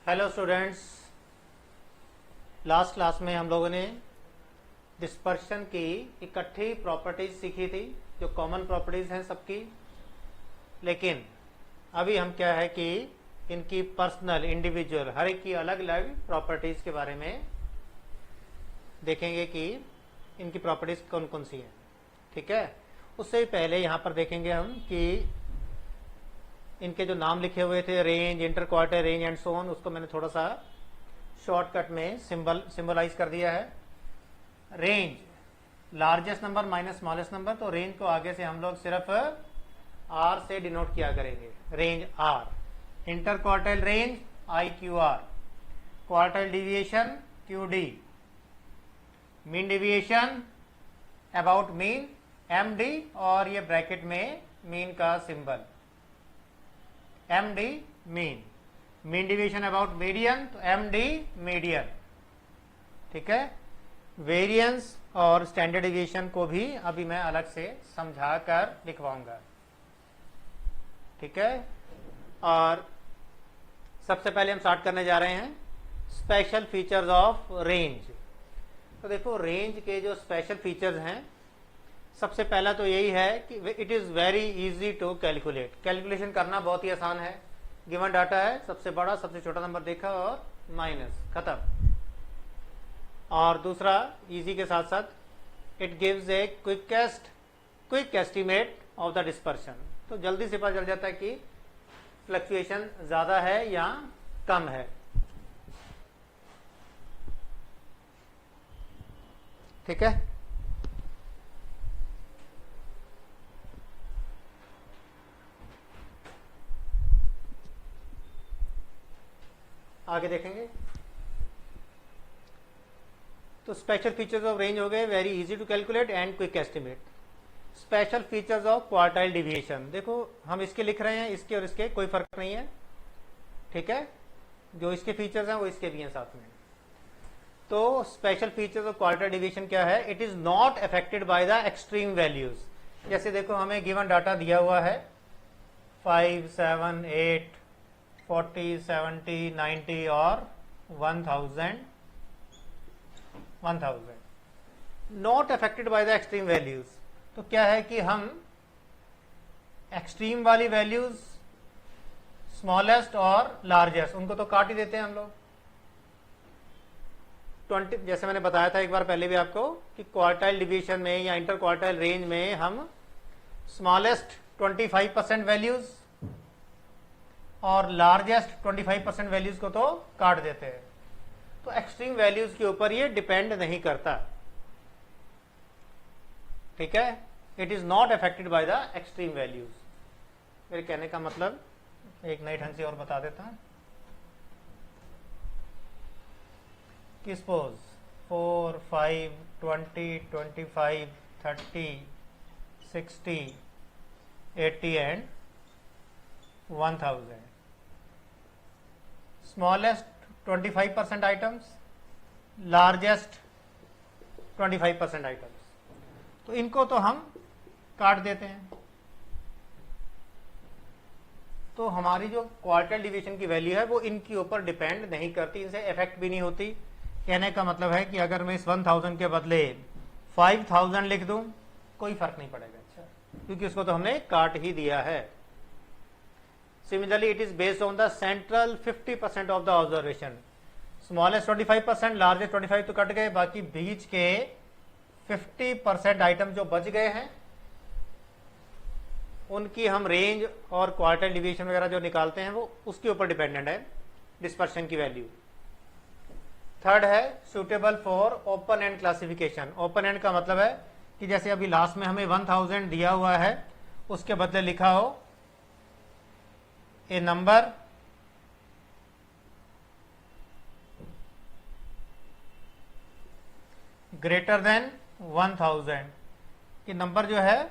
Hello students, last class में हम लोगों ने डिस्पर्शन की इकट्ठी प्रॉपर्टीज सीखी थी जो कॉमन प्रॉपर्टीज हैं सबकी। लेकिन अभी हम क्या है कि इनकी पर्सनल इंडिविजुअल हर एक की अलग अलग प्रॉपर्टीज के बारे में देखेंगे कि इनकी प्रॉपर्टीज कौन कौन सी हैं। ठीक है, उससे पहले यहाँ पर देखेंगे हम कि इनके जो नाम लिखे हुए थे range, inter quarter range and so on, उसको मैंने थोड़ा सा शॉर्टकट में सिंबलाइज कर दिया है। Range largest number minus smallest number, तो रेंज को आगे से हम लोग सिर्फ आर से डिनोट किया करेंगे, range R. Interquartile range I Q R, quartile deviation Q D, mean deviation about mean M D, और ये ब्रैकेट में मीन का symbol M D mean. Mean deviation about median तो एम डी मीडियन। ठीक है, variance और standard deviation को भी अभी मैं अलग से समझा कर लिखवाऊंगा। ठीक है, और सबसे पहले हम स्टार्ट करने जा रहे हैं स्पेशल फीचर्स ऑफ रेंज। तो देखो, रेंज के जो स्पेशल फीचर्स हैं, सबसे पहला तो यही है कि it is very easy to calculate. Calculation करना बहुत ही आसान है। गिवन डाटा है, सबसे बड़ा सबसे छोटा नंबर देखा और माइनस, खत्म। और दूसरा इजी के साथ साथ it gives a quick estimate of the dispersion. तो जल्दी से पता चल जाता है कि फ्लक्चुएशन ज्यादा है या कम है। ठीक है, आगे देखेंगे। तो स्पेशल फीचर्स ऑफ रेंज हो गए very easy to calculate and quick estimate. Special features of quartile deviation, देखो हम इसके लिख रहे हैं, इसके और इसके कोई फर्क नहीं है। ठीक है, जो इसके फीचर्स हैं वो इसके भी हैं साथ में। तो special features of quartile deviation क्या है? It is not affected by the extreme values. जैसे देखो, हमें गिवन डाटा दिया हुआ है 5, 7, 8, 40, 70, 90 और 1000 not affected by the extreme values. तो क्या है कि हम एक्सट्रीम वाली वैल्यूज, स्मॉलेस्ट और लार्जेस्ट, उनको तो काट ही देते हैं हम लोग। 20, जैसे मैंने बताया था एक बार पहले भी आपको कि क्वार्टाइल डिवीजन में या इंटर क्वार्टाइल रेंज में हम स्मॉलेस्ट 25% वैल्यूज और लार्जेस्ट 25% वैल्यूज को तो काट देते हैं। तो एक्सट्रीम वैल्यूज के ऊपर ये डिपेंड नहीं करता। ठीक है, it is not affected by the extreme values. मेरे कहने का मतलब एक नए ढंग से और बता देता हूं कि suppose 4, 5, 20, 25, 30, 60, 80 and 1000। Smallest 25% items, largest 25% items, तो इनको तो हम काट देते हैं। तो हमारी जो क्वार्टाइल डिवीजन की वैल्यू है वो इनके ऊपर डिपेंड नहीं करती, इनसे इफेक्ट भी नहीं होती। कहने का मतलब है कि अगर मैं इस 1000 के बदले 5000 लिख दूं, कोई फर्क नहीं पड़ेगा। अच्छा, क्योंकि उसको तो हमने काट ही दिया है। Similarly, it is based on the central 50% of the observation. Smallest 25%, largest 25 तो कट गए, बाकी बीच के 50% आइटम जो बच गए हैं उनकी हम रेंज और क्वार्टाइल डिवीजन वगैरह जो निकालते हैं वो उसके ऊपर डिपेंडेंट है डिस्पर्शन की वैल्यू। थर्ड है suitable for open and classification. Open and का मतलब है कि जैसे अभी लास्ट में हमें 1000 दिया हुआ है, उसके बदले लिखा हो a number greater than 1000, कि नंबर जो है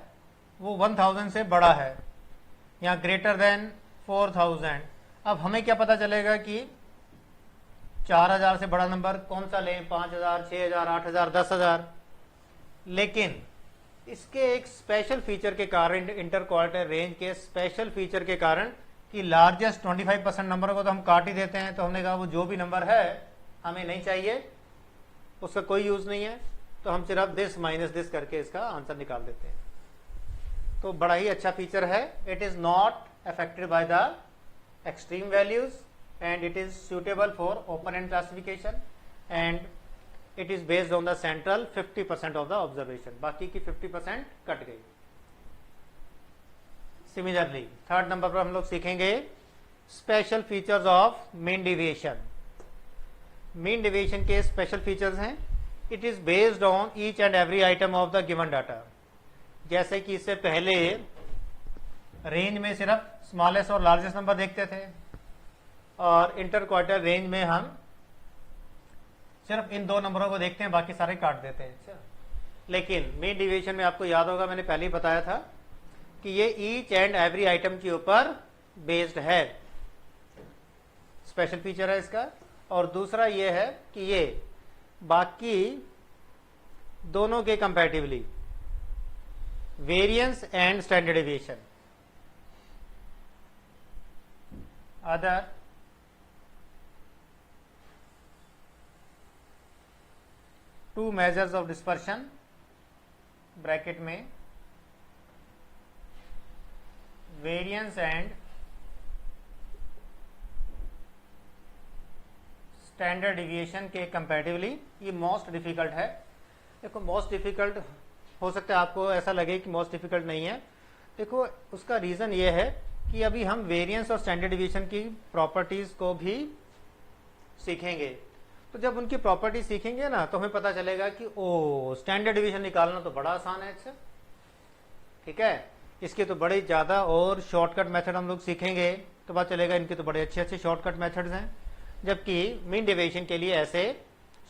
वो 1000 से बड़ा है, या ग्रेटर देन 4000। अब हमें क्या पता चलेगा कि 4000 से बड़ा नंबर कौन सा लें? 5000, 6000, 8000, 10000। लेकिन इसके एक स्पेशल फीचर के कारण, इंटर क्वार्टाइल रेंज के स्पेशल फीचर के कारण कि लार्जेस्ट 25% नंबर को तो हम काट ही देते हैं, तो हमने कहा वो जो भी नंबर है हमें नहीं चाहिए, उसका कोई यूज नहीं है, तो हम सिर्फ दिस माइनस दिस करके इसका आंसर निकाल देते हैं। तो बड़ा ही अच्छा फीचर है। It is not affected by the extreme values and it is suitable for open and classification and it is based on the central 50% of the observation, बाकी की 50% कट गई। सिमिलरली थर्ड नंबर पर हम लोग सीखेंगे special features of mean deviation. Mean deviation के special features हैं, it is based on each and every item of the given data. जैसे कि इससे पहले रेंज में सिर्फ स्मॉलेस्ट और लार्जेस्ट नंबर देखते थे और इंटर क्वार्टर रेंज में हम सिर्फ इन दो नंबरों को देखते हैं, बाकी सारे काट देते हैं। अच्छा, लेकिन मीन डेविएशन में आपको याद होगा मैंने पहले ही बताया था कि ये ईच एंड एवरी आइटम के ऊपर बेस्ड है, स्पेशल फीचर है इसका। और दूसरा ये है कि ये बाकी दोनों के comparatively variance and standard deviation other two measures of dispersion bracket में वेरिएंस एंड स्टैंडर्ड डिविएशन के कंपैरेटिवली ये मोस्ट डिफिकल्ट है। देखो मोस्ट डिफिकल्ट हो सकता है आपको ऐसा लगे कि मोस्ट डिफिकल्ट नहीं है, देखो उसका रीजन ये है कि अभी हम वेरिएंस और स्टैंडर्ड डिविएशन की प्रॉपर्टीज को भी सीखेंगे। तो जब उनकी प्रॉपर्टी सीखेंगे ना तो हमें पता चलेगा कि ओ स्टैंडर्ड डिविएशन निकालना तो बड़ा आसान है। अच्छा ठीक है, इसके तो बड़े ज्यादा और शॉर्टकट मेथड हम लोग सीखेंगे तो पता चलेगा इनके तो बड़े अच्छे अच्छे शॉर्टकट मेथड्स हैं, जबकि मीन डेविएशन के लिए ऐसे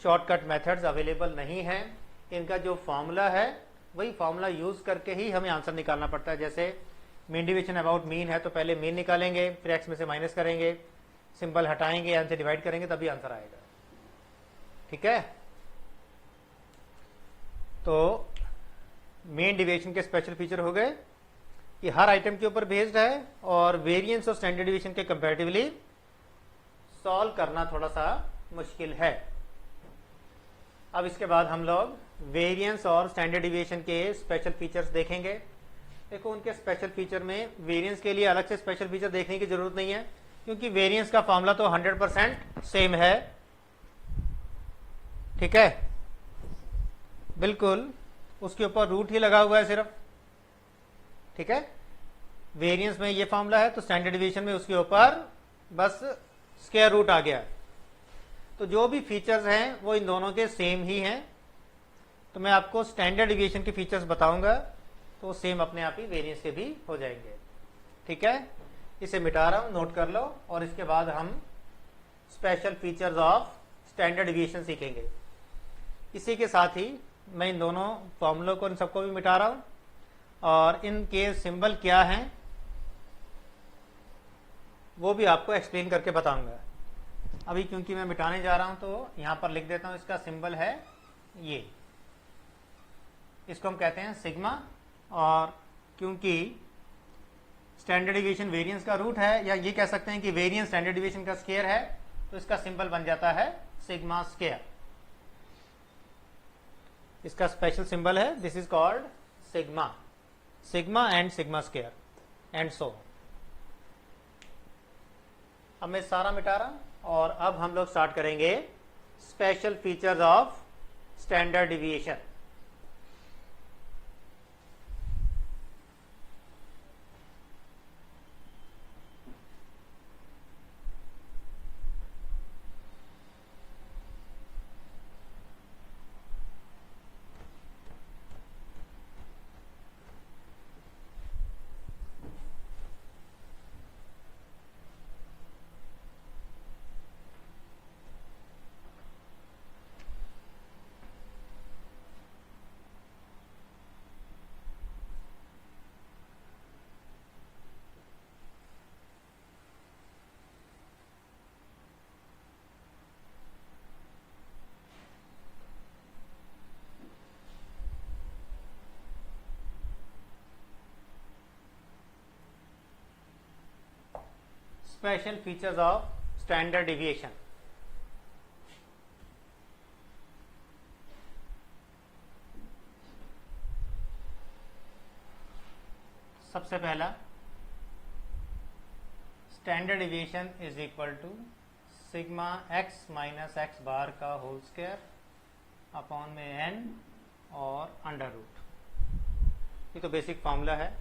शॉर्टकट मेथड्स अवेलेबल नहीं है। इनका जो फॉर्मूला है वही फॉर्मूला यूज करके ही हमें आंसर निकालना पड़ता है। जैसे मीन डेविएशन अबाउट मीन है तो पहले मीन निकालेंगे, फिर एक्स में से माइनस करेंगे, सिंबल हटाएंगे, एन से डिवाइड करेंगे, तभी आंसर आएगा। ठीक है, तो मीन डेविएशन के स्पेशल फीचर हो गए कि हर आइटम के ऊपर बेस्ड है और वेरिएंस और स्टैंडर्ड डेविएशन के कंपैरेटिवली सॉल्व करना थोड़ा सा मुश्किल है। अब इसके बाद हम लोग वेरिएंस और स्टैंडर्ड डिविएशन के स्पेशल फीचर्स देखेंगे। देखो उनके स्पेशल फीचर में वेरिएंस के लिए अलग से स्पेशल फीचर देखने की जरूरत नहीं है, क्योंकि वेरिएंस का फॉर्मूला तो 100% सेम है। ठीक है, बिल्कुल उसके ऊपर रूट ही लगा हुआ है सिर्फ। ठीक है, वेरिएंस में ये फॉर्मूला है तो स्टैंडर्ड डिविएशन में उसके ऊपर बस स्क्वायर रूट आ गया। तो जो भी फीचर्स हैं वो इन दोनों के सेम ही हैं। तो मैं आपको स्टैंडर्ड डिविएशन के फीचर्स बताऊंगा तो सेम अपने आप ही वेरिएंस के भी हो जाएंगे। ठीक है, इसे मिटा रहा हूं, नोट कर लो, और इसके बाद हम special features of standard deviation सीखेंगे। इसी के साथ ही मैं इन दोनों फॉर्मूलों को इन सबको भी मिटा रहा हूं और इनके सिंबल क्या हैं वो भी आपको एक्सप्लेन करके बताऊंगा। अभी क्योंकि मैं मिटाने जा रहा हूं तो यहां पर लिख देता हूं, इसका सिंबल है ये, इसको हम कहते हैं सिग्मा, और क्योंकि स्टैंडर्ड डिविएशन वेरिएंस का रूट है, या ये कह सकते हैं कि वेरिएंस स्टैंडर्ड डिविएशन का स्क्वायर है, तो इसका सिंबल बन जाता है सिग्मा स्क्वायर। इसका स्पेशल सिंबल है, this is called sigma, sigma and sigma square and so. अब मैं सारा मिटा रहा हूं और अब हम लोग स्टार्ट करेंगे special features of standard deviation. Special features of standard deviation. सबसे पहला, standard deviation is equal to sigma X minus X bar का होल स्क्वायर अपॉन में एन और अंडर रूट। ये तो बेसिक फॉर्मूला है,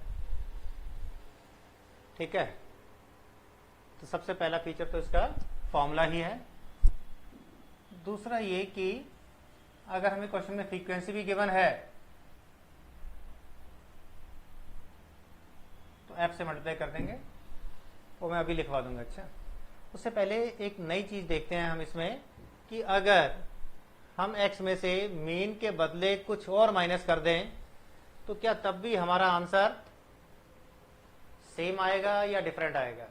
ठीक है। तो सबसे पहला फीचर तो इसका फॉर्मूला ही है। दूसरा ये कि अगर हमें क्वेश्चन में फ्रीक्वेंसी भी गिवन है तो एफ से मल्टीप्लाई कर देंगे, वो मैं अभी लिखवा दूंगा। अच्छा, उससे पहले एक नई चीज देखते हैं हम इसमें कि अगर हम x में से मीन के बदले कुछ और माइनस कर दें तो क्या तब भी हमारा आंसर सेम आएगा या डिफरेंट आएगा?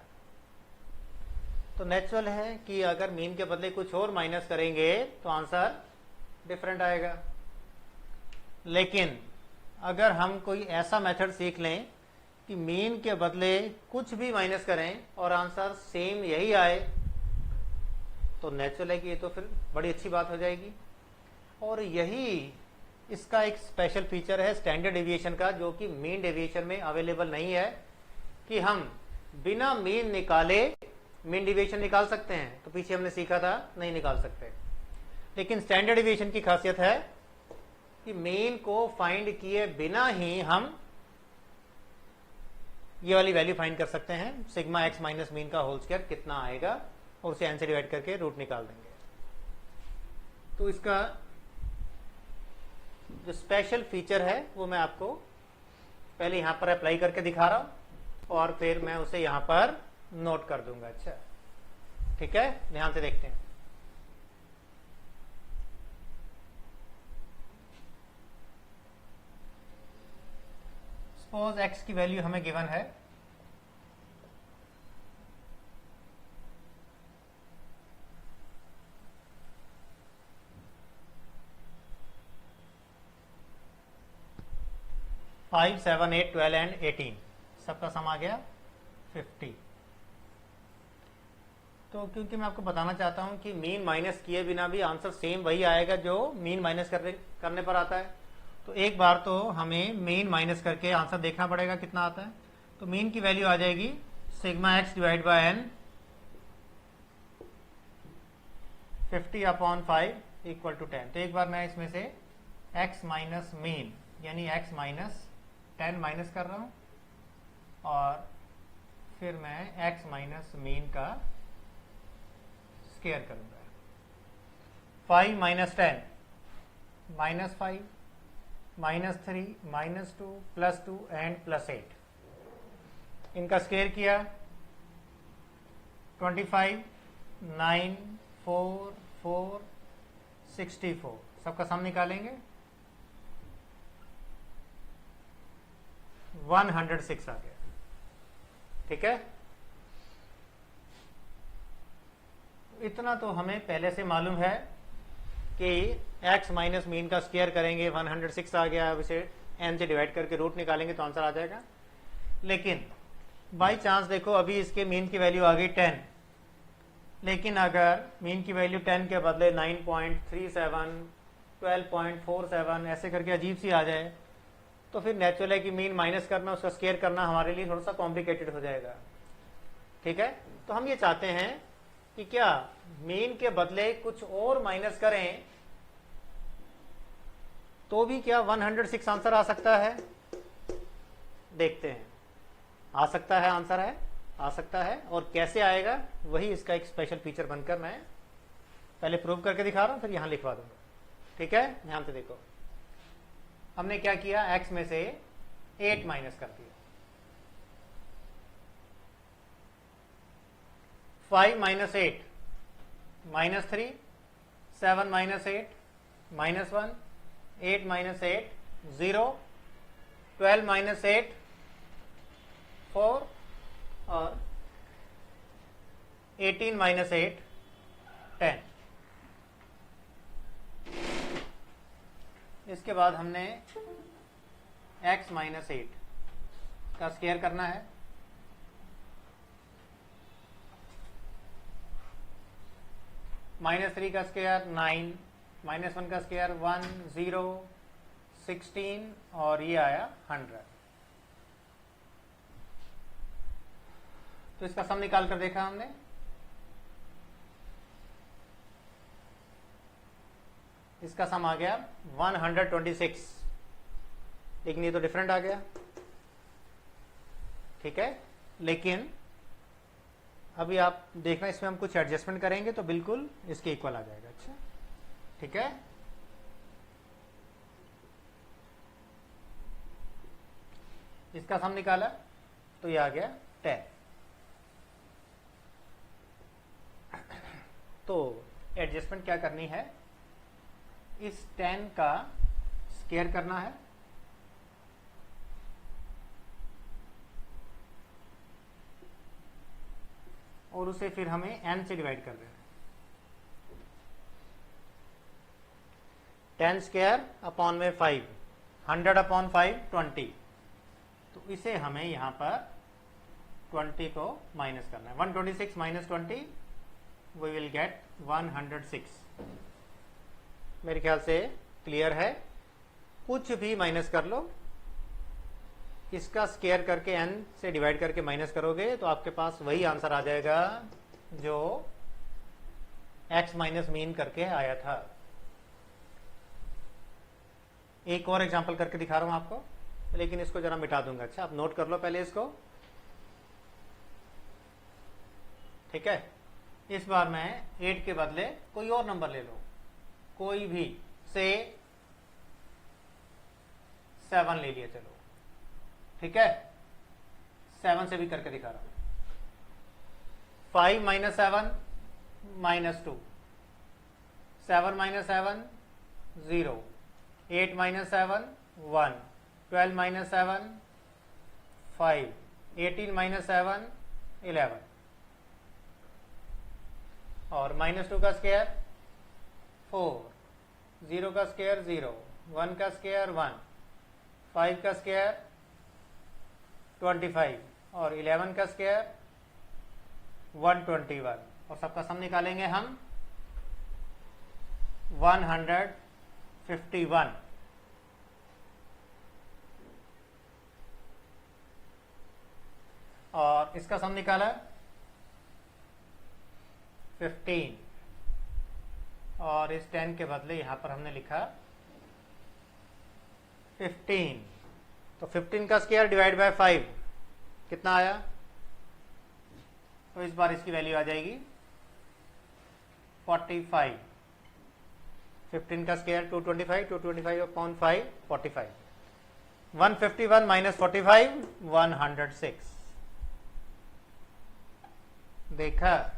तो नेचुरल है कि अगर मीन के बदले कुछ और माइनस करेंगे तो आंसर डिफरेंट आएगा। लेकिन अगर हम कोई ऐसा मेथड सीख लें कि मीन के बदले कुछ भी माइनस करें और आंसर सेम यही आए, तो नेचुरल है कि ये तो फिर बड़ी अच्छी बात हो जाएगी। और यही इसका एक स्पेशल फीचर है स्टैंडर्ड डेविएशन का, जो कि मीन डेविएशन में अवेलेबल नहीं है, कि हम बिना मीन निकाले मीन डेविएशन निकाल सकते हैं। तो पीछे हमने सीखा था नहीं निकाल सकते, लेकिन स्टैंडर्ड डेविएशन की खासियत है कि मीन को फाइंड किए बिना ही हम ये वाली वैल्यू फाइंड कर सकते हैं, सिग्मा एक्स माइनस मीन का होल स्क्वायर कितना आएगा, और उसे एन से डिवाइड करके रूट निकाल देंगे। तो इसका जो स्पेशल फीचर है वो मैं आपको पहले यहां पर अप्लाई करके दिखा रहा हूं और फिर मैं उसे यहां पर नोट कर दूंगा। अच्छा, ठीक है, ध्यान से देखते हैं। सपोज x की वैल्यू हमें गिवन है 5, 7, 8, 12 एंड 18, सबका सम आ गया 50। तो क्योंकि मैं आपको बताना चाहता हूं कि मीन माइनस किए बिना भी आंसर सेम वही आएगा जो मीन माइनस करने पर आता है, तो एक बार तो हमें मीन माइनस करके आंसर देखना पड़ेगा कितना आता है। तो मीन की वैल्यू आ जाएगी sigma x divide by n 50/5 equal to 10। तो एक बार मैं इसमें से x माइनस मीन यानी x माइनस 10 माइनस कर रहा हूं और फिर मैं x माइनस मीन का स्क्वायर करूंगा। 5 minus 10 minus 5 minus 3 minus 2 plus 2 and plus 8, इनका स्क्वायर किया 25 9 4 4 64, सबका सम निकालेंगे 106 आ गया। ठीक है, इतना तो हमें पहले से मालूम है कि x माइनस मीन का स्क्वायर करेंगे 106 आ गया, अब इसे n से डिवाइड करके रूट निकालेंगे तो आंसर आ जाएगा। लेकिन बाई चांस देखो अभी इसके मीन की वैल्यू आ गई 10, लेकिन अगर मीन की वैल्यू 10 के बदले 9.37 12.47 ऐसे करके अजीब सी आ जाए तो फिर नेचुरल है कि मीन माइनस करना उसका स्क्वायर करना हमारे लिए थोड़ा सा कॉम्प्लिकेटेड हो जाएगा। ठीक है, तो हम ये चाहते हैं कि क्या मीन के बदले कुछ और माइनस करें तो भी क्या 106 आंसर आ सकता है। देखते हैं, आ सकता है, आंसर है, आ सकता है। और कैसे आएगा वही इसका एक स्पेशल फीचर बनकर मैं पहले प्रूव करके दिखा रहा हूं, फिर यहां लिखवा दूंगा। ठीक है, ध्यान से देखो, हमने क्या किया, x में से 8 माइनस कर दिया, 5 minus 8 minus 3, 7 minus 8 minus 1, 8 minus 8 0, 12 minus 8 4 और 18 माइनस 8 10। इसके बाद हमने x माइनस 8 का स्क्वायर करना है -3 का स्क्वायर 9, -1 का स्क्वायर 1, 0, 16 और ये आया 100। तो इसका सम निकाल कर देखा हमने, इसका सम आ गया 126, लेकिन ये तो डिफरेंट आ गया, ठीक है। लेकिन अभी आप देखना, इसमें हम कुछ एडजस्टमेंट करेंगे तो बिल्कुल इसके इक्वल आ जाएगा। अच्छा, ठीक है। इसका सम निकाला तो ये आ गया 10। तो एडजस्टमेंट क्या करनी है, इस 10 का स्क्वायर करना है, और उसे फिर हमें n से डिवाइड कर देना है। 10 स्क्वायर अपॉन में 5, 100 अपॉन 5 20। तो इसे हमें यहां पर 20 को माइनस करना है। 126 माइनस 20 वी विल गेट 106। मेरे ख्याल से क्लियर है। कुछ भी माइनस कर लो, इसका स्क्वायर करके n से डिवाइड करके माइनस करोगे तो आपके पास वही आंसर आ जाएगा जो x माइनस मीन करके आया था। एक और एग्जांपल करके दिखा रहा हूं आपको, लेकिन इसको जरा मिटा दूंगा। अच्छा, आप नोट कर लो पहले इसको, ठीक है। इस बार मैं 8 के बदले कोई और नंबर ले लो, कोई भी, से 7 ले लिया, चलो, ठीक है। 7 से भी करके दिखा रहा हूं। 5 minus 7 minus 2, 7 minus 7 0, 8 minus 7 1, 12 minus 7 5, 18 minus 7 11, और -2 का स्क्वायर 4, 0 का स्क्वायर 0, 1 का स्क्वायर 1, 5 का स्क्वायर 25 और 11 का स्क्वायर 121, और सबका सम निकालेंगे हम 151। और इसका सम निकाला 15, और इस 10 के बदले यहां पर हमने लिखा 15। तो 15 का स्क्वायर डिवाइड बाय 5 कितना आया? तो इस बार इसकी वैल्यू आ जाएगी 45। 15 का स्क्वायर 225, 225 अपॉन 5 45। 151 माइनस 45 106। देखा,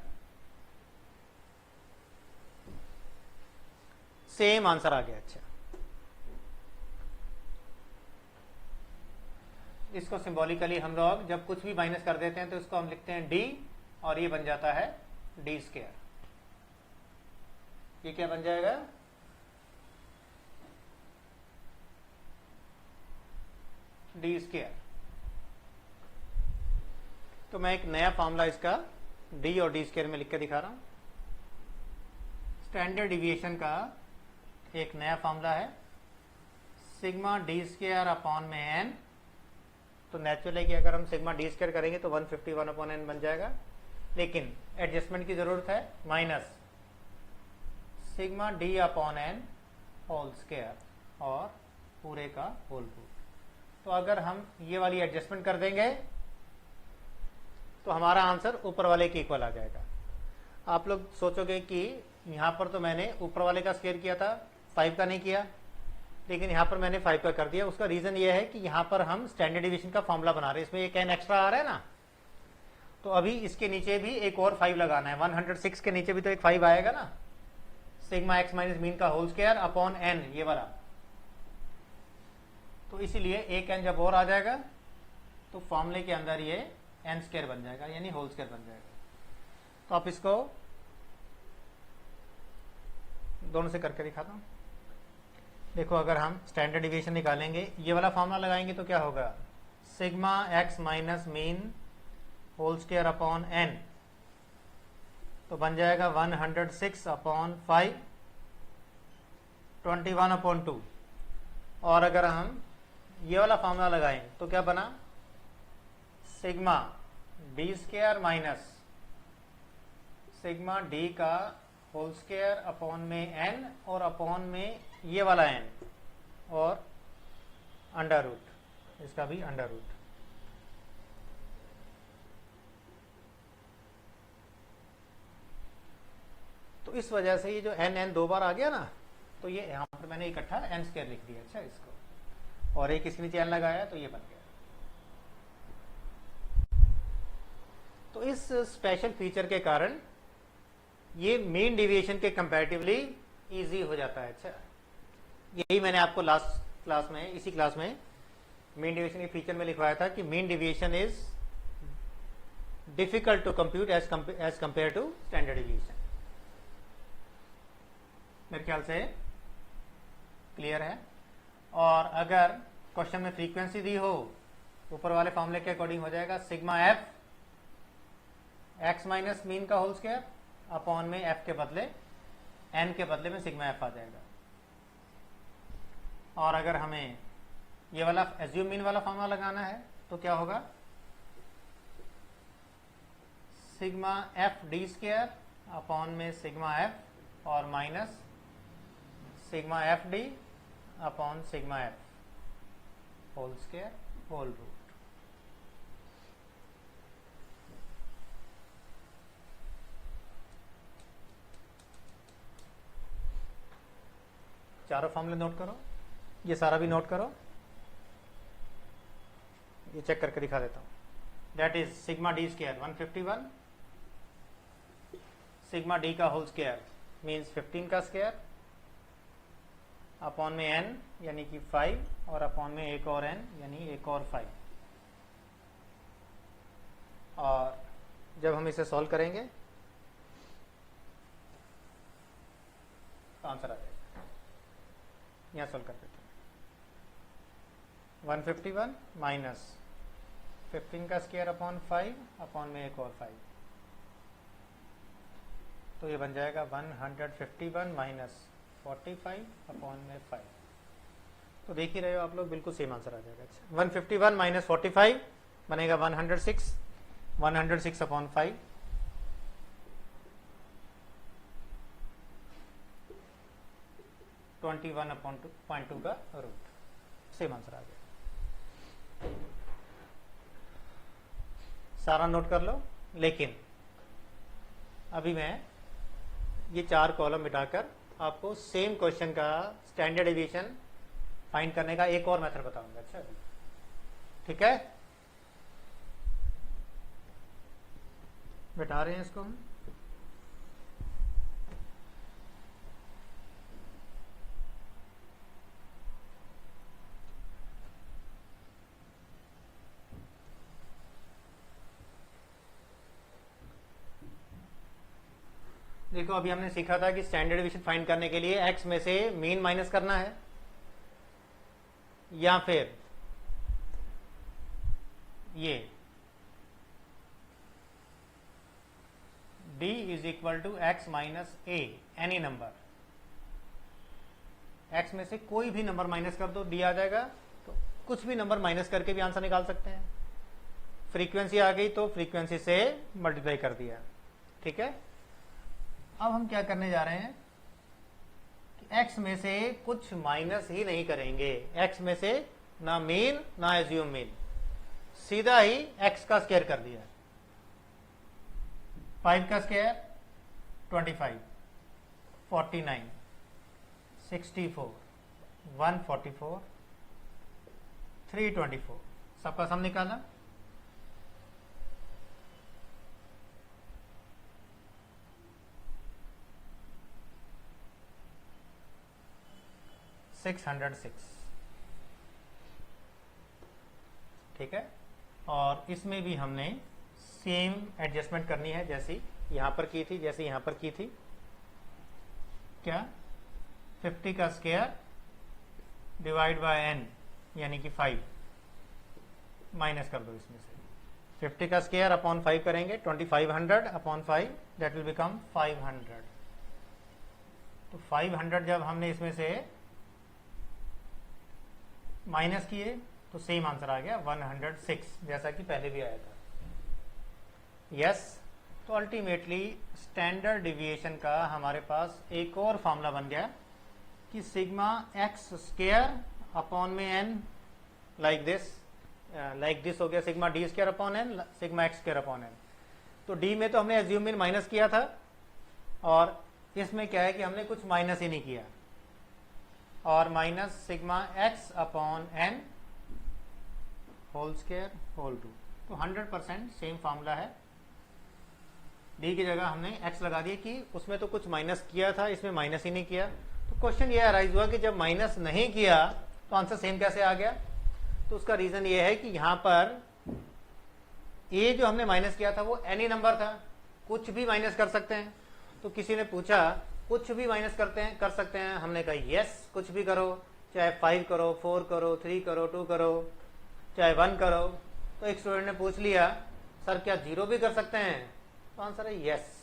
सेम आंसर आ गया। अच्छा, इसको सिंबॉलिकली हम लोग जब कुछ भी माइनस कर देते हैं तो इसको हम लिखते हैं d, और ये बन जाता है d स्क्वायर। ये क्या बन जाएगा? d square. तो मैं एक नया फॉर्मूला इसका d और d स्क्वायर में लिख के दिखा रहा हूं। स्टैंडर्ड डिविएशन का एक नया फॉर्मूला है, सिग्मा d स्क्वायर अपॉन में n। तो नेचुरल है कि अगर हम सिग्मा d स्क्वायर करेंगे तो 151 अपॉन n बन जाएगा, लेकिन एडजस्टमेंट की जरूरत है, minus sigma d upon n whole square और पूरे का होल रूट। तो अगर हम ये वाली एडजस्टमेंट कर देंगे तो हमारा आंसर ऊपर वाले के इक्वल आ जाएगा। आप लोग सोचोगे कि यहां पर तो मैंने ऊपर वाले का स्क्वायर किया था, 5 का नहीं किया, लेकिन यहां पर मैंने 5 का कर दिया। उसका रीजन ये है कि यहां पर हम स्टैंडर्ड डिवीजन का फॉर्मूला बना रहे हैं, इसमें एक n एक्स्ट्रा आ रहा है ना, तो अभी इसके नीचे भी एक और 5 लगाना है। 106 के नीचे भी तो एक 5 आएगा ना, सिग्मा x माइनस मीन का होल स्क्वायर अपॉन n, ये वाला। तो इसीलिए एक n जब और आ जाएगा तो फॉर्मूले के अंदर ये n स्क्वायर बन जाएगा, यानी होल स्क्वायर बन जाएगा। तो आप इसको दोनों से करके दिखाता हूं। देखो, अगर हम स्टैंडर्ड डिविएशन निकालेंगे, ये वाला फॉर्मूला लगाएंगे तो क्या होगा? Sigma x minus mean whole square upon n, तो बन जाएगा 106 अपॉन 5, 21 अपॉन 2। और अगर हम ये वाला फॉर्मूला लगाएं तो क्या बना, sigma d square minus sigma D का होल स्क्वायर अपॉन में एन और अपॉन में ये वाला एन और अंडर रूट, इसका भी अंडर रूट। तो इस वजह से ये जो एन एन दो बार आ गया ना, तो ये यहां पर मैंने इकट्ठा एन स्क्वायर लिख दिया। अच्छा, इसको और एक इसके नीचे एन लगाया तो ये बन गया। तो इस स्पेशल फीचर के कारण ये मीन डेविएशन के कंपैरेटिवली इजी हो जाता है। अच्छा, यही मैंने आपको लास्ट क्लास में, इसी क्लास में मीन डेविएशन के फीचर में लिखवाया था कि mean deviation is difficult to compute as compare to standard deviation. मेरे ख्याल से क्लियर है। और अगर क्वेश्चन में फ्रीक्वेंसी दी हो, ऊपर वाले फॉर्मूले के अकॉर्डिंग हो जाएगा sigma F x minus mean का होल स्क्वायर अपॉन में एफ के बदले एन के बदले में सिग्मा एफ आ जाएगा। और अगर हमें ये वाला एज्यूम मीन वाला फॉर्मूला लगाना है तो क्या होगा, sigma F D square upon में सिग्मा एफ और minus sigma F D upon sigma F whole square whole root. चारों फॉर्मूले नोट करो, ये सारा भी नोट करो, ये चेक करके दिखा देता हूं। That is sigma d square 151, sigma D का होल स्क्वायर मीन्स 15 का स्क्वायर अपॉन में एन यानी कि 5 और अपॉन में एक और एन यानी एक और 5। और जब हम इसे सॉल्व करेंगे तो आंसर आ जाएगा। यहां सॉल्व कर देते हैं। 151 माइनस 15 का स्क्वायर अपॉन 5 अपॉन में एक और 5, तो ये बन जाएगा 151 माइनस 45 अपॉन में 5। तो देख ही रहे हो आप लोग, बिल्कुल सेम आंसर आ जाएगा। अच्छा, 151 माइनस 45 बनेगा 106, 106 अपॉन 5, ट्वेंटी 21 अपॉन 2.2 का रूट, सेम आंसर आ गया। सारा नोट कर लो। लेकिन अभी मैं ये चार कॉलम मिटाकर आपको सेम क्वेश्चन का स्टैंडर्ड डेविएशन फाइंड करने का एक और मेथड बताऊंगा। अच्छा, ठीक है, बिठा रहे हैं इसको हम। देखो, अभी हमने सीखा था कि स्टैंडर्ड डेविएशन फाइंड करने के लिए एक्स में से मीन माइनस करना है या फिर ये d is equal to x minus a any number. X में से कोई भी नंबर माइनस कर दो, d आ जाएगा। तो कुछ भी नंबर माइनस करके भी आंसर निकाल सकते हैं। फ्रीक्वेंसी आ गई तो फ्रीक्वेंसी से मल्टीप्लाई कर दिया। ठीक है, अब हम क्या करने जा रहे हैं कि x में से कुछ माइनस ही नहीं करेंगे। x में से ना मीन ना एज्यूम मीन, सीधा ही x का स्क्वायर कर दिया। 5 का स्क्वायर 25, 49, 64, 144, 324, सबका सम निकाला। ठीक है, और इसमें भी हमने सेम एडजस्टमेंट करनी है जैसी यहां पर की थी, जैसे यहां पर की थी। क्या, 50 का स्क्वायर डिवाइड बाय n यानी कि 5 माइनस कर दो इसमें से, 50 का स्क्वायर अपॉन 5 करेंगे 2500 अपॉन 5 दैट विल बिकम 500। तो 500 जब हमने इसमें से माइनस किए तो सेम आंसर आ गया 106, जैसा कि पहले भी आया था। यस तो अल्टीमेटली स्टैंडर्ड डिविएशन का हमारे पास एक और फॉर्मूला बन गया कि सिग्मा एक्स स्क्वायर अपॉन में एन लाइक दिस हो गया sigma d square upon n sigma x square upon n. तो डी में तो हमने एज्यूम इन माइनस किया था और इसमें क्या है कि हमने कुछ माइनस ही नहीं किया, और minus sigma x upon n whole square whole two. तो 100% सेम फॉर्मूला है। डी की जगह हमने एक्स लगा दिया कि उसमें तो कुछ माइनस किया था, इसमें माइनस ही नहीं किया। तो क्वेश्चन ये अराइज हुआ कि जब माइनस नहीं किया तो आंसर सेम कैसे आ गया। तो उसका रीजन ये है कि यहां पर ए जो हमने माइनस किया था वो एनी नंबर था, कुछ भी माइनस कर सकते हैं। तो किसी ने पूछा कुछ भी माइनस कर सकते हैं, हमने कहा यस कुछ भी करो, चाहे 5 करो 4 करो 3 करो 2 करो चाहे 1 करो। तो एक स्टूडेंट ने पूछ लिया सर क्या 0 भी कर सकते हैं, तो आंसर है यस।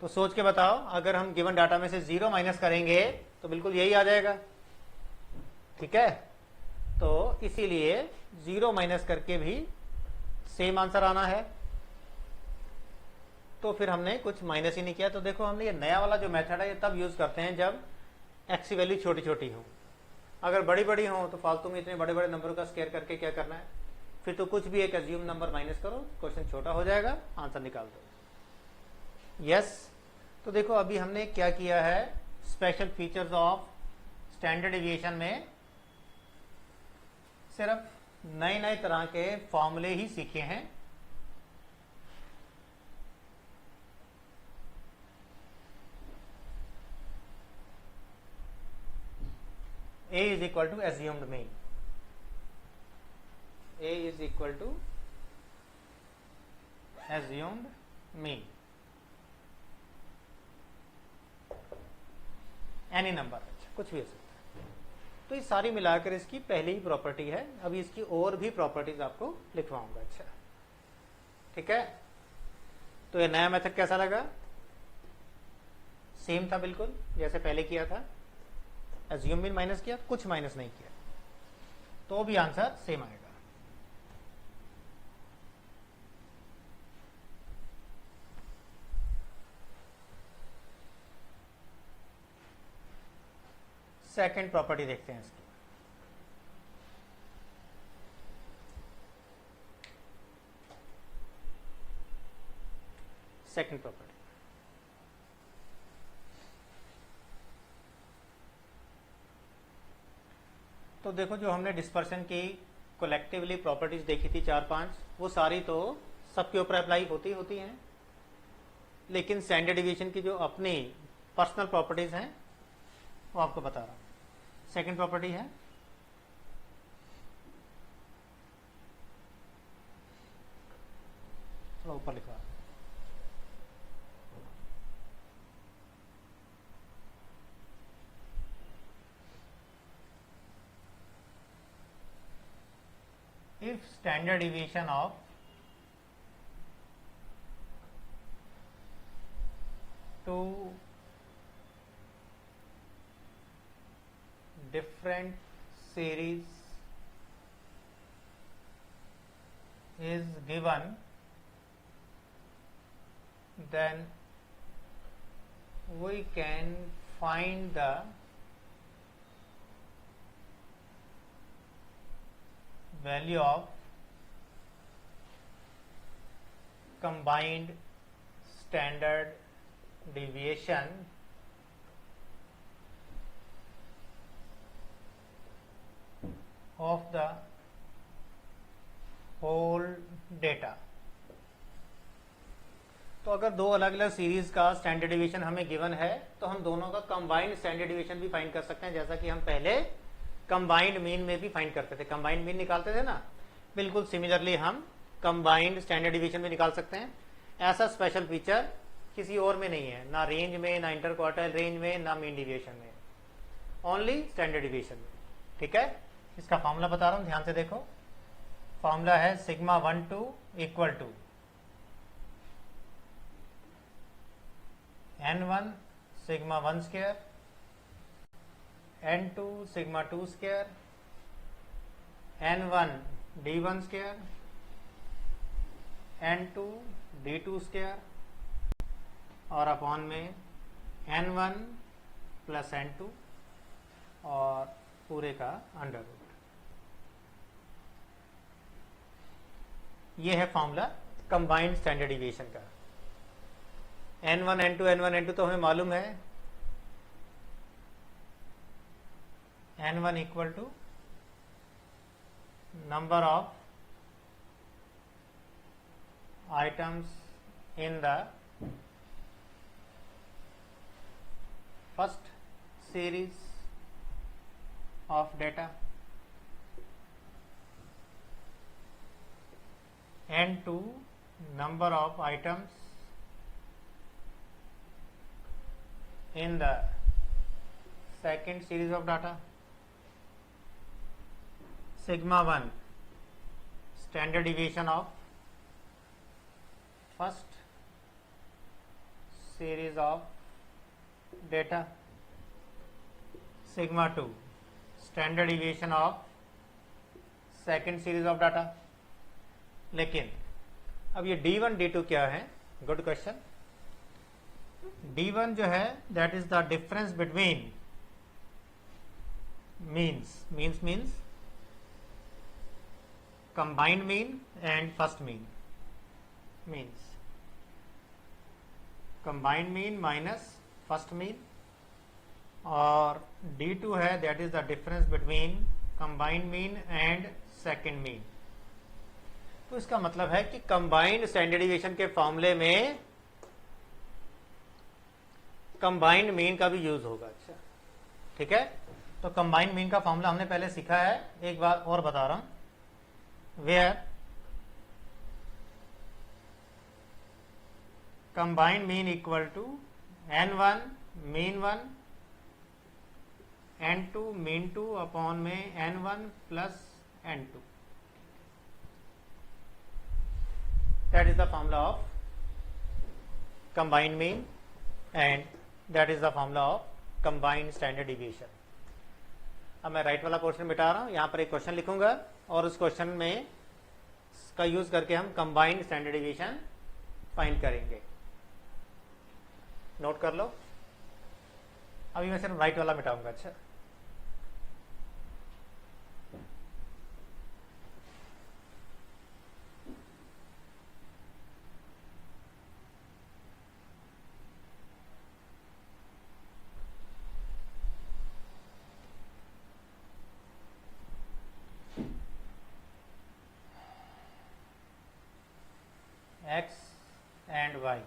तो सोच के बताओ अगर हम गिवन डाटा में से 0 माइनस करेंगे तो बिल्कुल यही आ जाएगा, ठीक है। तो इसीलिए 0 माइनस करके भी सेम आंसर आना है। तो फिर हमने कुछ माइनस ही नहीं किया। तो देखो हमने ये नया वाला जो मेथड है ये तब यूज करते हैं जब एक्स की वैल्यू छोटी छोटी हो। अगर बड़ी बड़ी हो तो फालतू में इतने बड़े बड़े नंबर का स्क्वायर करके क्या करना है, फिर तो कुछ भी एक एज्यूम नंबर माइनस करो, क्वेश्चन छोटा हो जाएगा, आंसर निकाल दो। यस तो देखो अभी हमने क्या किया है, special features of standard deviation में सिर्फ नए नए तरह के फॉर्मूले ही सीखे हैं। A is equal to assumed mean. A is equal to assumed mean. Any number कुछ भी हो सकता है। तो ये सारी मिलाकर इसकी पहली ही प्रॉपर्टी है। अभी इसकी और भी प्रॉपर्टीज आपको लिखवाऊंगा। अच्छा ठीक है। तो ये नया मेथड कैसा लगा, सेम था बिल्कुल जैसे पहले किया था। एज्यूम मीन माइनस किया, कुछ माइनस नहीं किया, तो भी आंसर सेम आएगा। सेकंड प्रॉपर्टी देखते हैं इसकी। सेकंड प्रॉपर्टी तो देखो जो हमने डिस्पर्शन की कलेक्टिवली प्रॉपर्टीज देखी थी 4-5, वो सारी तो सबके ऊपर अप्लाई होती हैं, लेकिन स्टैंडर्ड डिवीजन की जो अपनी पर्सनल प्रॉपर्टीज हैं वो आपको बता रहा हूं। सेकंड प्रॉपर्टी है थोड़ा ऊपर लिखवा, if standard deviation of two different series is given, then we can find the value of combined standard deviation of the whole data। तो अगर दो अलग अलग सीरीज का स्टैंडर्ड डिवीजन हमें गिवन है तो हम दोनों का कंबाइंड स्टैंडर्ड डिवीजन भी फाइंड कर सकते हैं, जैसा कि हम पहले कंबाइंड मीन में भी फाइंड करते थे, कंबाइंड मीन निकालते थे ना। बिल्कुल सिमिलरली हम कंबाइंड स्टैंडर्ड डिवीजन में निकाल सकते हैं। ऐसा स्पेशल फीचर किसी और में नहीं है, ना रेंज में, ना इंटर क्वार्टाइल रेंज में, ना मीन डिविएशन में, ओनली स्टैंडर्ड डिवीजन में। ठीक है, इसका फॉर्मूला बता रहा हूं, ध्यान से देखो। फॉर्मूला है sigma 1 2 equal to n1 sigma 1 square, n2 sigma 2 square, n1 d1 square, n2 d2 square और अपॉन में n1 प्लस n2 और पूरे का अंडर रूट। ये है फॉर्मूला कंबाइंड स्टैंडर्ड डिविएशन का। n1 n2 तो हमें मालूम है, n1 equal to number of items in the first series of data, n2 number of items in the second series of data, sigma 1 standard deviation of first series of data, sigma 2 standard deviation of second series of data. लेकिन अब ये d1 d2 क्या है? Good question. d1 जो है that is the difference between means combined mean and first mean, means combined mean minus first mean, और d2 है that is the difference between combined mean and second mean. तो इसका मतलब है कि combined standard deviation के फॉर्मूले में कंबाइंड मीन का भी यूज होगा। अच्छा ठीक है, तो कंबाइंड मीन का फॉर्मूला हमने पहले सीखा है, एक बार और बता रहा हूं। Where combined mean equal to n1 mean 1, n2 mean 2 upon में n1 plus n2, that is the formula of combined mean and that is the formula of combined standard deviation. अब मैं राइट वाला पोर्शन मिटा रहा हूं, यहां पर एक क्वेश्चन लिखूंगा और उस क्वेश्चन में का यूज करके हम कंबाइंड स्टैंडर्ड डिविएशन फाइंड करेंगे। नोट कर लो। अभी मैं सिर्फ राइट वाला मिटाऊंगा। अच्छा x and y,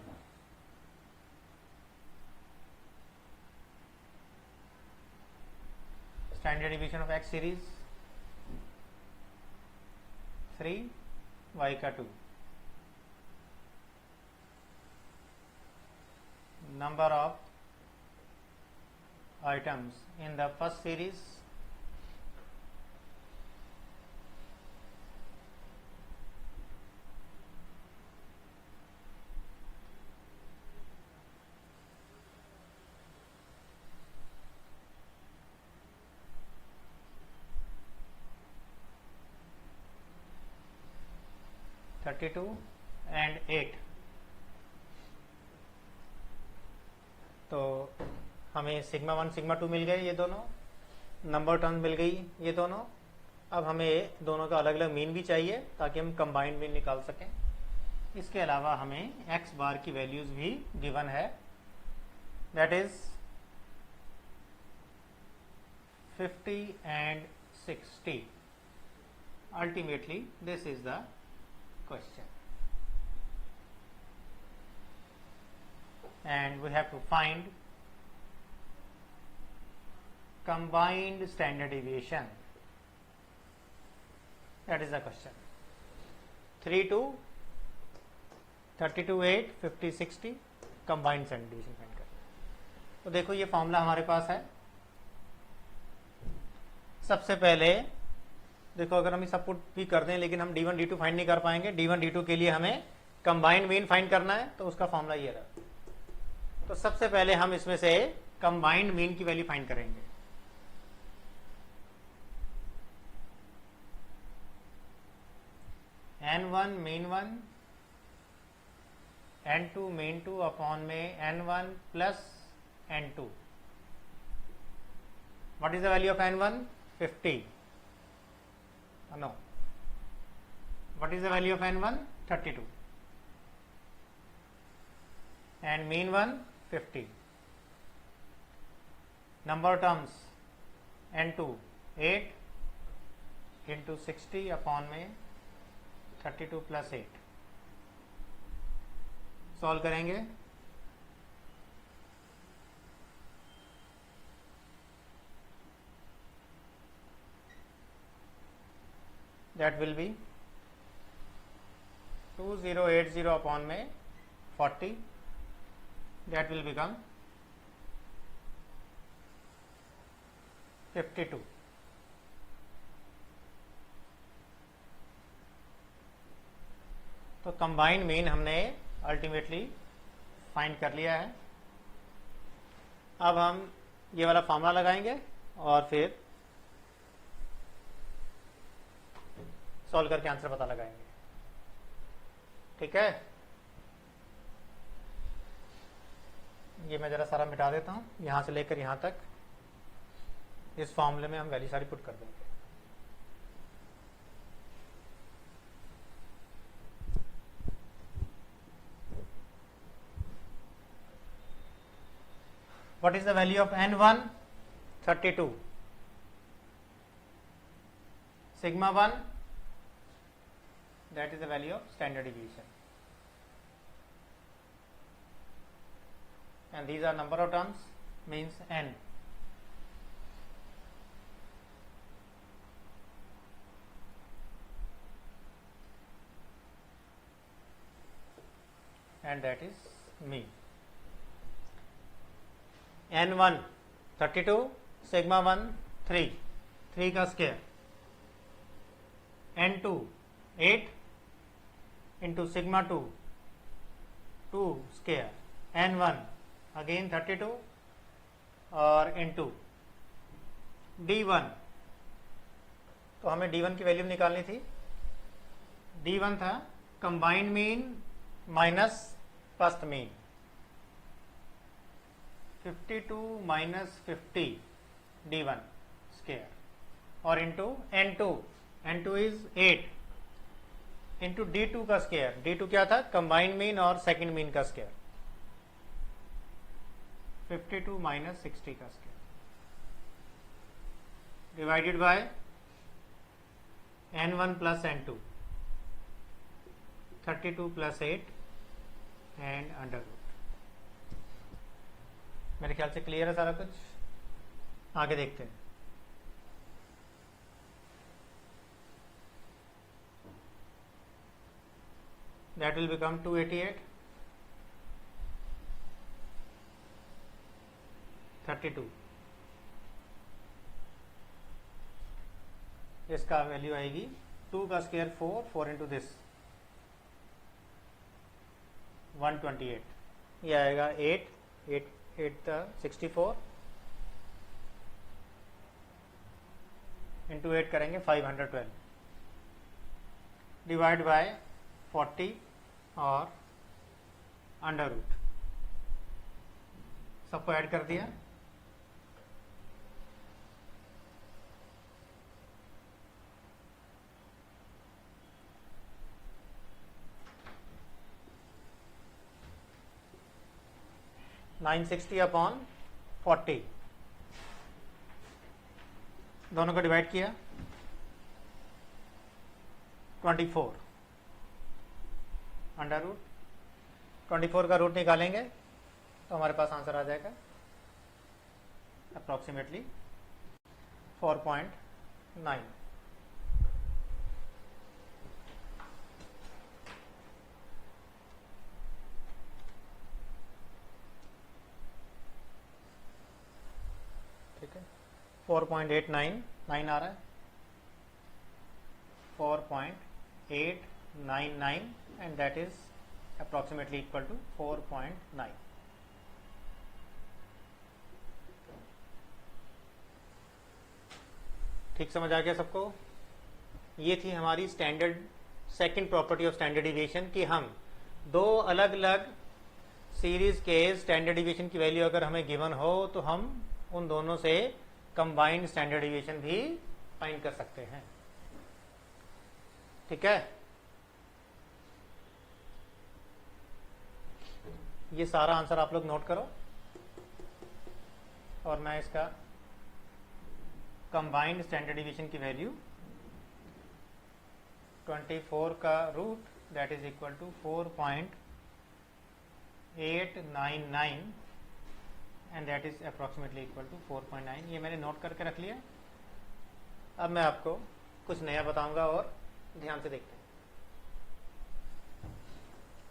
standard deviation of x series 3, y का 2, number of items in the first series (32 and 8। तो हमें सिग्मा 1 सिग्मा 2 मिल गए, ये दोनों नंबर टर्म मिल गई ये दोनों। अब हमें दोनों का अलग अलग मीन भी चाहिए ताकि हम कंबाइंड मीन निकाल सकें। इसके अलावा हमें x बार की वैल्यूज भी गिवन है, that is 50 and 60। Ultimately this is the question and we have to find combined standard deviation, that is the question। 3 to 32 8 50 60 combined standard deviation find करें। तो देखो ये फॉर्मूला हमारे पास है। सबसे पहले देखो अगर हम सब पुट भी कर दें लेकिन हम D1 D2 फाइंड नहीं कर पाएंगे। D1 D2 के लिए हमें कंबाइंड मीन फाइंड करना है, तो उसका फॉर्मूला ये रहा। तो सबसे पहले हम इसमें से कंबाइंड मीन की वैल्यू फाइंड करेंगे। N1 mean 1, N2 mean 2 upon में N1 plus N2। What is the value of N1? 50. No. What is the value of N1? 32. And mean 1, 50. Number terms N2 8 into 60 upon में 32 plus 8। Solve करेंगे। That will be 2080 upon में 40। That will become 52। तो combined mean हमने ultimately find कर लिया है। अब हम ये वाला फॉर्मूला लगाएंगे और फिर सॉल्व करके आंसर पता लगाएंगे। ठीक है, ये मैं जरा सारा मिटा देता हूं, यहां से लेकर यहां तक इस फॉर्मूले में हम वैल्यू सारी पुट कर देंगे। What is the value of N1? 32. Sigma 1, that is the value of standard deviation. And these are number of terms, means N. And that is mean. N1 32, sigma 1 3, 3 का square, N2 8 into sigma 2 2 square, N1 again 32 और into D1। तो हमें D1 की value निकालनी थी। D1 था combined mean minus first mean, 52 minus 50 D1 square और into N2, N2 is 8 into D2 का स्क्वायर। D2 क्या था? कंबाइंड मीन और सेकंड मीन का स्क्वायर, 52 माइनस 60 का square divided by N1 plus N2, 32 plus 8 and under root. मेरे ख्याल से क्लियर है सारा कुछ। आगे देखते हैं। That will become 288 32। इसका वैल्यू आएगी 2 का स्क्वायर 4, 4 इंटू दिस 128। ये आएगा 8 64 इंटू 8 करेंगे 512 डिवाइड बाय 40 और अंडर रूट। सबको ऐड कर दिया। $960 अपॉन 40, दोनों को डिवाइड किया 24 अंडर रूट। 24 का रूट निकालेंगे तो हमारे पास आंसर आ जाएगा अप्रॉक्सीमेटली 4.9। ठीक है, 4.899 आ रहा है। 4.899 and that is approximately equal to 4.9. ठीक समझ आ गया सबको? ये थी हमारी standard second property of standard deviation कि हम दो अलग अलग सीरीज के स्टैंडर्ड डिविएशन की वैल्यू अगर हमें गिवन हो तो हम उन दोनों से कंबाइंड स्टैंडर्ड डिविएशन भी फाइंड कर सकते हैं। ठीक है, ये सारा आंसर आप लोग नोट करो और मैं इसका कंबाइंड स्टैंडर्ड डिविएशन की वैल्यू 24 का root that is equal to 4.899 and that is approximately equal to 4.9। ये मैंने नोट करके रख लिया। अब मैं आपको कुछ नया बताऊंगा और ध्यान से देखते हैं।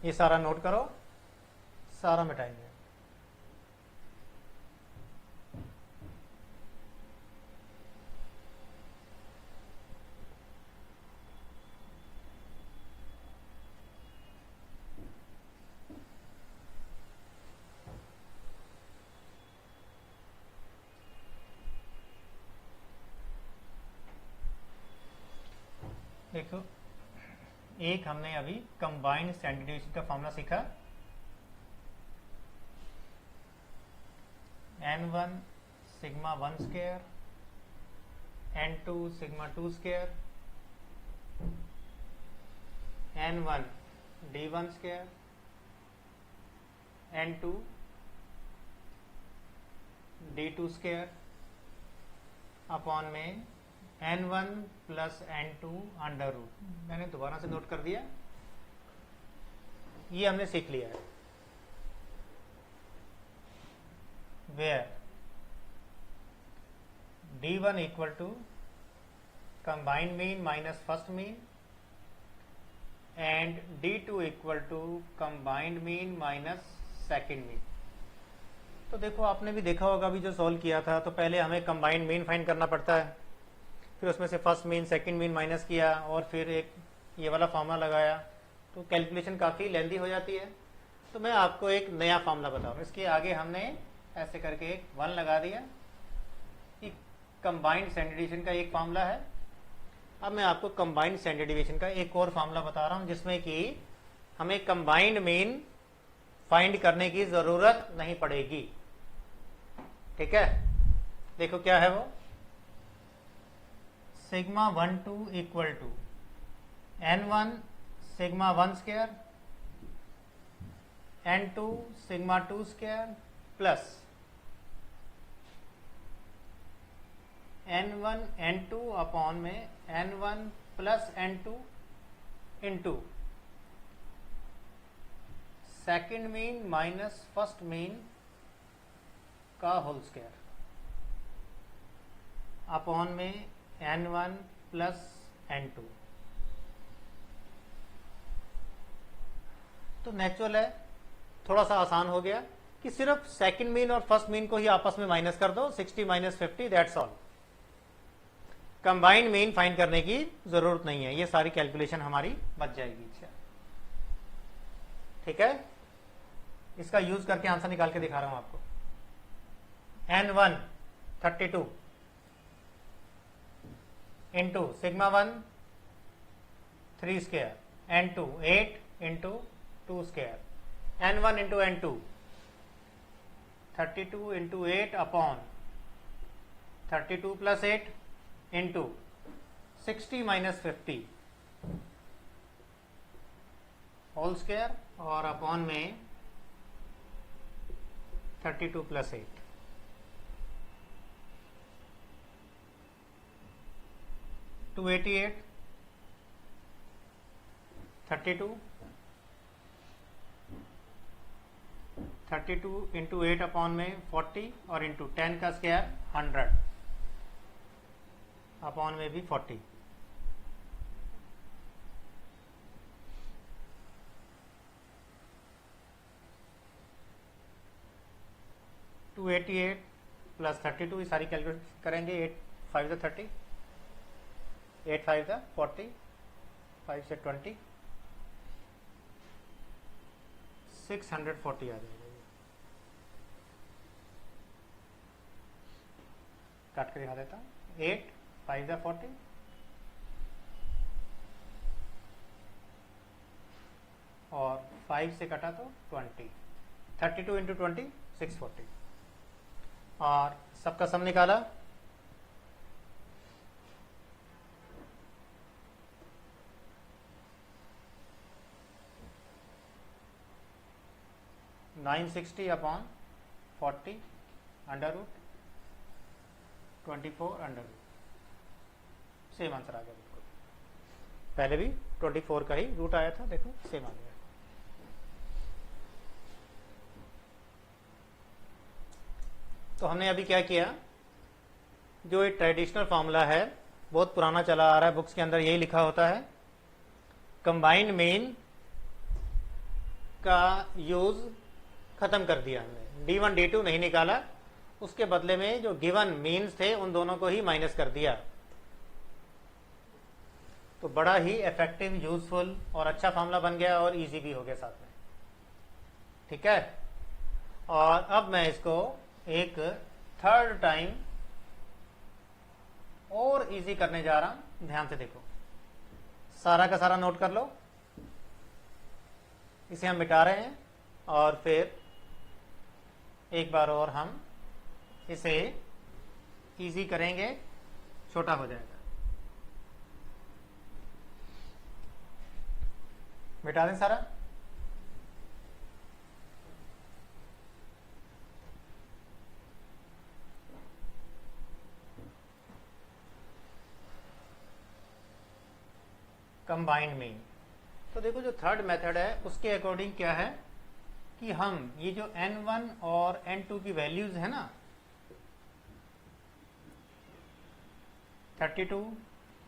ये सारा नोट करो, सारा मिटाएंगे। देखो, एक हमने अभी कंबाइंड स्टैंडर्ड डिविएशन का फॉर्मूला सीखा। n1 sigma 1 square, n2 sigma 2 square, n1 d1 square, n2 d2 square upon में n1 plus n2 under root. मैंने दोबारा से नोट कर दिया, ये हमने सीख लिया है। Where d1 equal to combined mean minus first mean and d2 equal to combined mean minus second mean. तो देखो, आपने भी देखा होगा, अभी जो सॉल्व किया था तो पहले हमें कंबाइंड मीन फाइंड करना पड़ता है, फिर उसमें से first mean second mean minus किया और फिर एक ये वाला फार्मूला लगाया, तो कैलकुलेशन काफ़ी लेंदी हो जाती है। तो मैं आपको एक नया फार्मूला बताऊँ। इसके आगे हमने ऐसे करके एक 1 लगा दिया कि कंबाइंड स्टैंडर्ड डिविएशन का एक फार्मूला है। अब मैं आपको कंबाइंड स्टैंडर्ड डिविएशन का एक और फार्मूला बता रहा हूँ जिसमें कि हमें कंबाइंड मीन फाइंड करने की ज़रूरत नहीं पड़ेगी। ठीक है, देखो क्या है वो। Sigma 1 2 equal to n1 sigma 1 square, n2 sigma 2 square plus n1 n2 upon में n1 plus n2 into second mean minus first mean का होल स्क्वायर अपॉन में n1 प्लस n2। तो नेचुरल है, थोड़ा सा आसान हो गया कि सिर्फ सेकंड मीन और फर्स्ट मीन को ही आपस में माइनस कर दो, 60 minus 50 that's all. Combined mean find करने की जरूरत नहीं है, ये सारी कैलकुलेशन हमारी बच जाएगी। अच्छा, ठीक है, इसका यूज करके आंसर निकाल के दिखा रहा हूं आपको। n1 32 into sigma 1 3 square, n2 8 into 2 square, n1 into n2 32 into 8 upon 32 plus 8 into 60 minus 50 whole square और अपॉन में 32 प्लस 8। 288 32 इंटू 8 अपॉन में 40 और इंटू 10 का स्क्वायर 100 अपॉन में भी 40। टू 88 प्लस 32, ये सारी कैलकुलेट करेंगे। 8 5 30, 8 5 40, 5 से 20, 640 आ जाएगा। काट कर दिखा देता हूँ। 8 5 से 40 और 5 से कटा तो 20, 32 इंटू 20 640 और सबका सम निकाला 960 upon 40 under root 24 under root. Same answer आ गया बिल्कुल, पहले भी 24 का ही रूट आया था, देखो सेम आ गया। तो हमने अभी क्या किया, जो एक ट्रेडिशनल फॉर्मूला है, बहुत पुराना चला आ रहा है, बुक्स के अंदर यही लिखा होता है, कंबाइंड मीन का यूज खत्म कर दिया हमने। D1 D2 नहीं निकाला, उसके बदले में जो गिवन मीन्स थे उन दोनों को ही माइनस कर दिया। तो बड़ा ही इफेक्टिव, यूजफुल और अच्छा फॉर्मूला बन गया और इजी भी हो गया साथ में। ठीक है, और अब मैं इसको एक थर्ड टाइम और इजी करने जा रहा हूं, ध्यान से देखो, सारा का सारा नोट कर लो। इसे हम मिटा रहे हैं और फिर एक बार और हम इसे इजी करेंगे, छोटा हो जाएगा। मिटा दें सारा। कंबाइंड मीन, तो देखो जो थर्ड मेथड है उसके अकॉर्डिंग क्या है कि हम ये जो n1 और n2 की वैल्यूज है ना, 32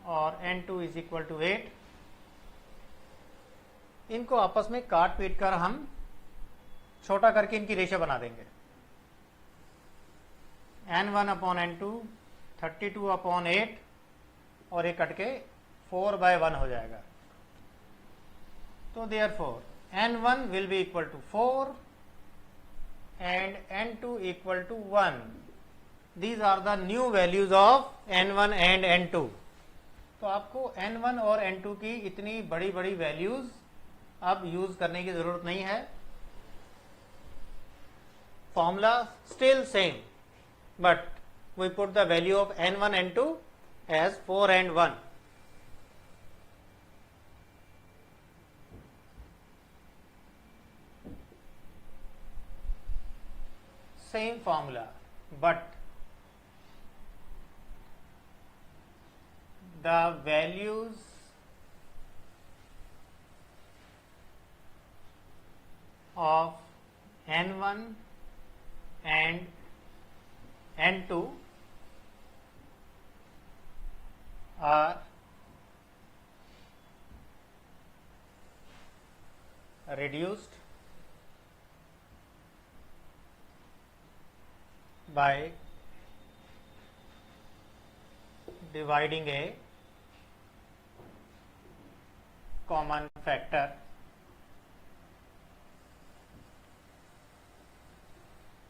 और n2 इज इक्वल टू 8, इनको आपस में काट पीट कर हम छोटा करके इनकी रेशियो बना देंगे। n1 अपॉन n2 32 अपॉन 8 और ये कट के 4/1 हो जाएगा। तो therefore n1 will be equal to 4 and n2 equal to 1. These are the new values of n1 and n2. तो आपको n1 और n2 की इतनी बड़ी बड़ी वैल्यूज अब यूज करने की जरूरत नहीं है। Formula still same, but we put the value of n1 n2 as 4 and 1. Same formula, but the values of n1 and n2 are reduced by dividing a common factor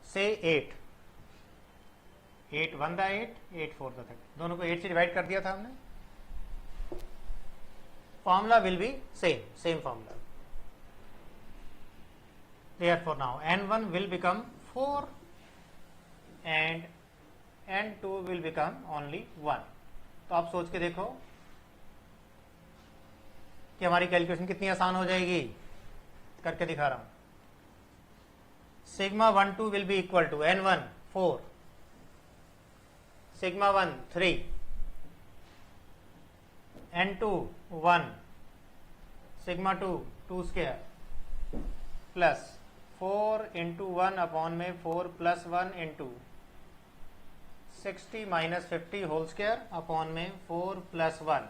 say 8 8 1 the 8 8 4 the 30, दोनों को 8 से divide कर दिया था हमने। Formula will be same formula. Therefore now n1 will become 4 and n2 will become only 1. तो आप सोच के देखो कि हमारी कैलकुलेशन कितनी आसान हो जाएगी। करके दिखा रहा हूं। Sigma 1 2 will be equal to n1 4, sigma 1 3, n2 1, sigma 2 2 square plus 4 into 1 upon में 4 plus 1 into 60 minus 50 whole square upon में 4 plus 1,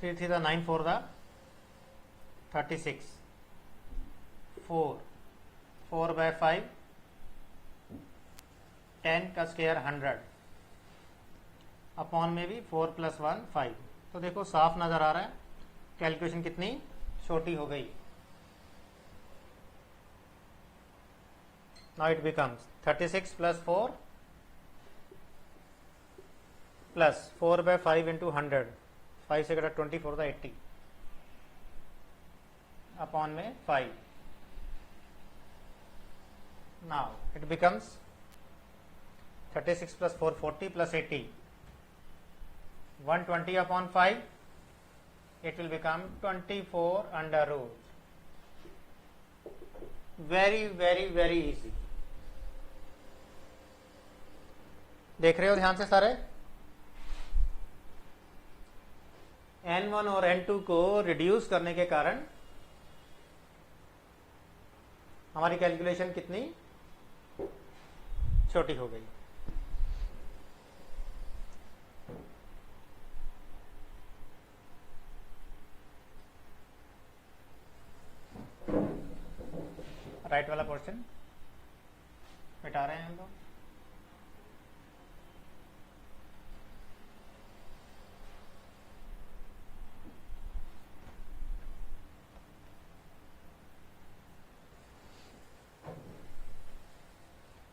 three three the 9 4 the 36, 4 4/5 10 का स्क्वायर 100 अपॉन में भी 4 + 1 5। तो देखो साफ नजर आ रहा है कैलकुलेशन कितनी छोटी हो गई। Now it becomes 36 + 4 plus 4/5 into 100, 5 से कटा 24 था 80 अपॉन में 5। Now it becomes 36 + 4 40 + 80 120 upon 5, it will become 24 under root. Very very very easy. देख रहे हो ध्यान से सारे। n1 और n2 को रिड्यूस करने के कारण हमारी कैलकुलेशन कितनी छोटी हो गई। राइट वाला पोर्शन मिटा रहे हैं हम लोग।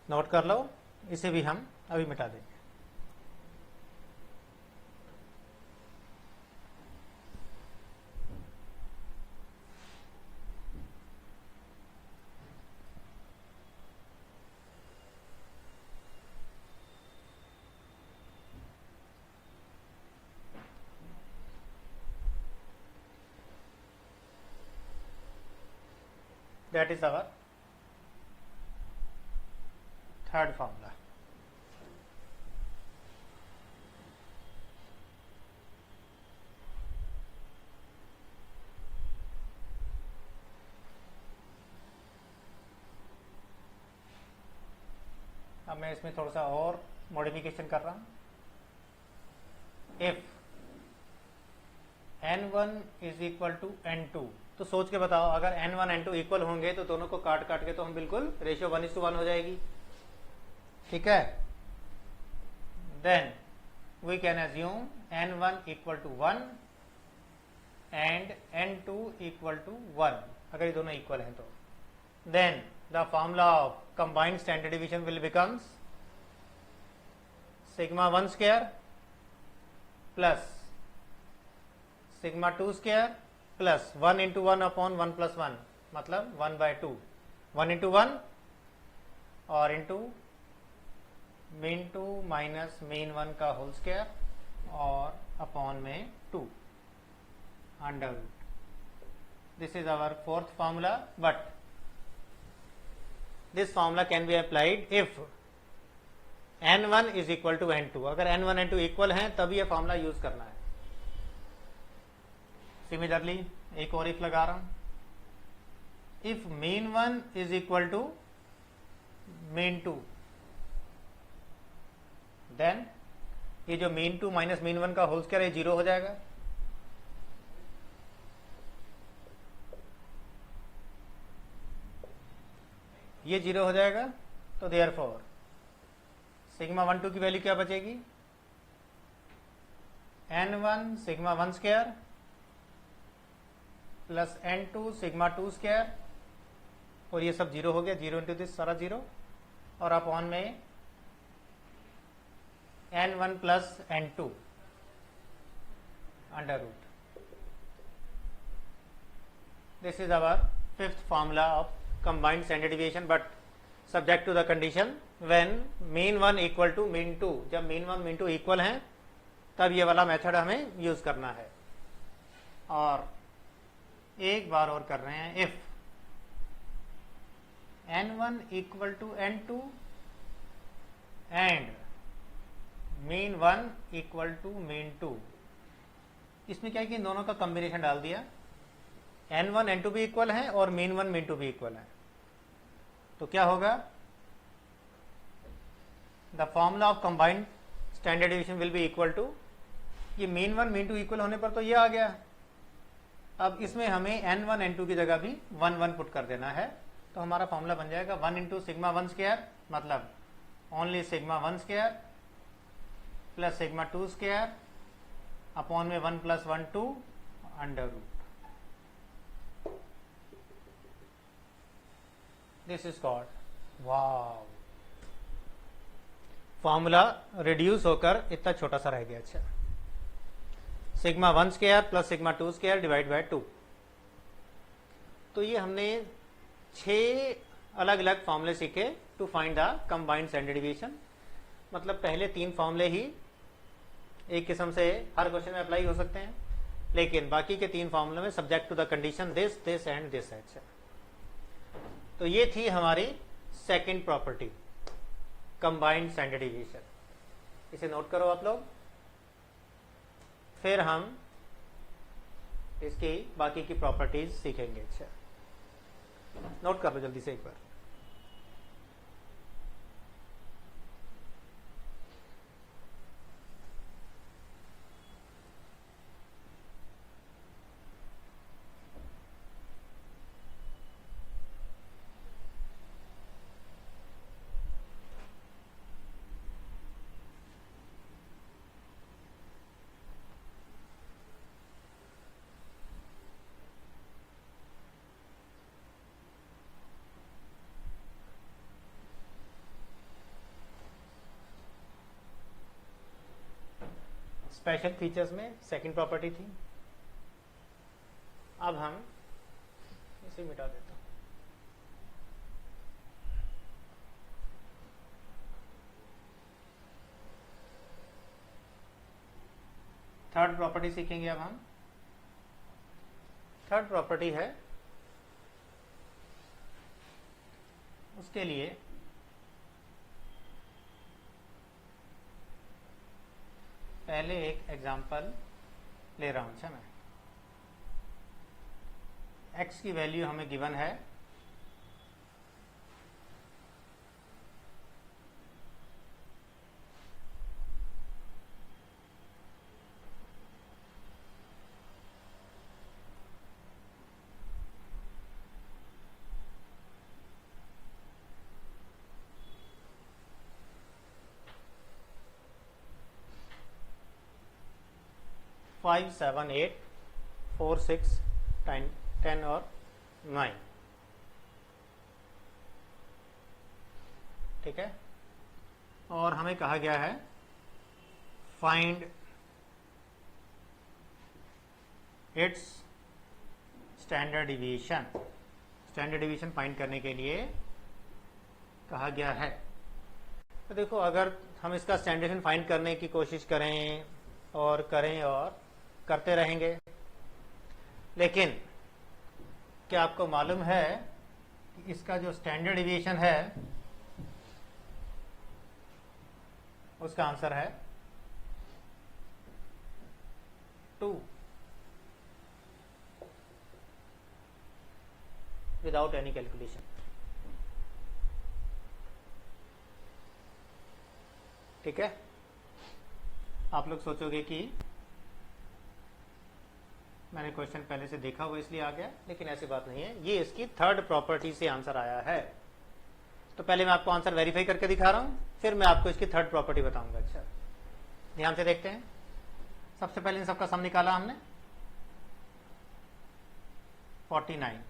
नोट कर लो, इसे भी हम अभी मिटा देंगे। That is our third formula. अब मैं इसमें थोड़ा सा और मॉडिफिकेशन कर रहा हूं। If n1 is equal to n2, तो सोच के बताओ अगर n1 n2 इक्वल होंगे तो दोनों को काट काट के तो हम बिल्कुल रेशियो 1:1 हो जाएगी। ठीक है, then we can assume n1 equal to 1 and n2 equal to 1। अगर ये दोनों इक्वल हैं तो then the formula of combined standard division will becomes sigma 1 square plus sigma 2 square plus 1 into 1 upon 1 + 1, मतलब 1/2, 1 इंटू 1 और इंटू मीन 2 माइनस मीन 1 का whole square और upon में 2 under root. This is our fourth formula, but this formula can be applied if n1 is equal to n2। अगर n1 n2 equal हैं तब यह formula use करना है। Similarly एक और इफ लगा रहा हूं, if mean 1 is equal to mean 2, then ये जो मीन 2 माइनस मीन 1 का होल स्क्वायर है 0 हो जाएगा। ये 0 हो जाएगा, तो देयरफॉर सिग्मा 1 2 की वैल्यू क्या बचेगी, n1 sigma 1 square plus n2 sigma 2 square, और ये सब 0 हो गया, 0 इंटू दिस सारा 0, और अपॉन में n1 plus n2 under root. This is our fifth formula of combined standard deviation, but subject to the condition when mean 1 equal to mean 2। जब mean 1 mean 2 equal हैं तब ये वाला मेथड हमें use करना है। और एक बार और कर रहे हैं, if n1 equal to n2 and mean 1 equal to mean 2। इसमें क्या है कि इन दोनों का कॉम्बिनेशन डाल दिया, n1 n2 भी इक्वल है और मीन 1 मीन 2 भी इक्वल है, तो क्या होगा, the formula of combined standard division will be equal to, ये मीन 1 मीन 2 इक्वल होने पर तो ये आ गया। अब इसमें हमें n1 n2 की जगह भी 1 1 पुट कर देना है, तो हमारा फॉर्मूला बन जाएगा 1 इंटू सिग्मा 1 स्क्वायर, मतलब only sigma 1 square plus sigma 2 square upon में 1 + 1 2 under root. This is called wow, formula reduce होकर इतना छोटा सा रह गया। अच्छा, sigma 1 square plus sigma 2 square divide by 2। तो ये हमने 6 अलग अलग फॉर्मूले सीखे to find the combined standard division. मतलब पहले 3 फॉर्मूले ही एक किस्म से हर क्वेश्चन में अप्लाई हो सकते हैं, लेकिन बाकी के 3 फॉर्मूले में subject to the condition this this and this है। अच्छा, तो ये थी हमारी second property, combined standard division. इसे नोट करो आप लोग, फिर हम इसकी बाकी की प्रॉपर्टीज सीखेंगे। अच्छा, नोट कर लो जल्दी से एक बार। स्पेशल फीचर्स में सेकंड प्रॉपर्टी थी। अब हम इसे मिटा देता हूं। थर्ड प्रॉपर्टी सीखेंगे। अब हम थर्ड प्रॉपर्टी है, उसके लिए पहले एक एग्जांपल ले रहा हूं। अच्छा, मैं x की वैल्यू हमें गिवन है 5 7 8 4 6 10 और 9। ठीक है, और हमें कहा गया है find its standard division. Standard division find करने के लिए कहा गया है। तो देखो, अगर हम इसका स्टैंडर्ड डिवीजन फाइंड करने की कोशिश करें और करते रहेंगे, लेकिन क्या आपको मालूम है कि इसका जो स्टैंडर्ड डिवीजन है उसका आंसर है 2 विदाउट एनी कैलकुलेशन। ठीक है, आप लोग सोचोगे कि मैंने क्वेश्चन पहले से देखा हुआ इसलिए आ गया, लेकिन ऐसी बात नहीं है। ये इसकी थर्ड प्रॉपर्टी से आंसर आया है। तो पहले मैं आपको आंसर वेरीफाई करके दिखा रहा हूं, फिर मैं आपको इसकी थर्ड प्रॉपर्टी बताऊंगा। अच्छा, ध्यान से देखते हैं। सबसे पहले इन सबका सम निकाला हमने 49,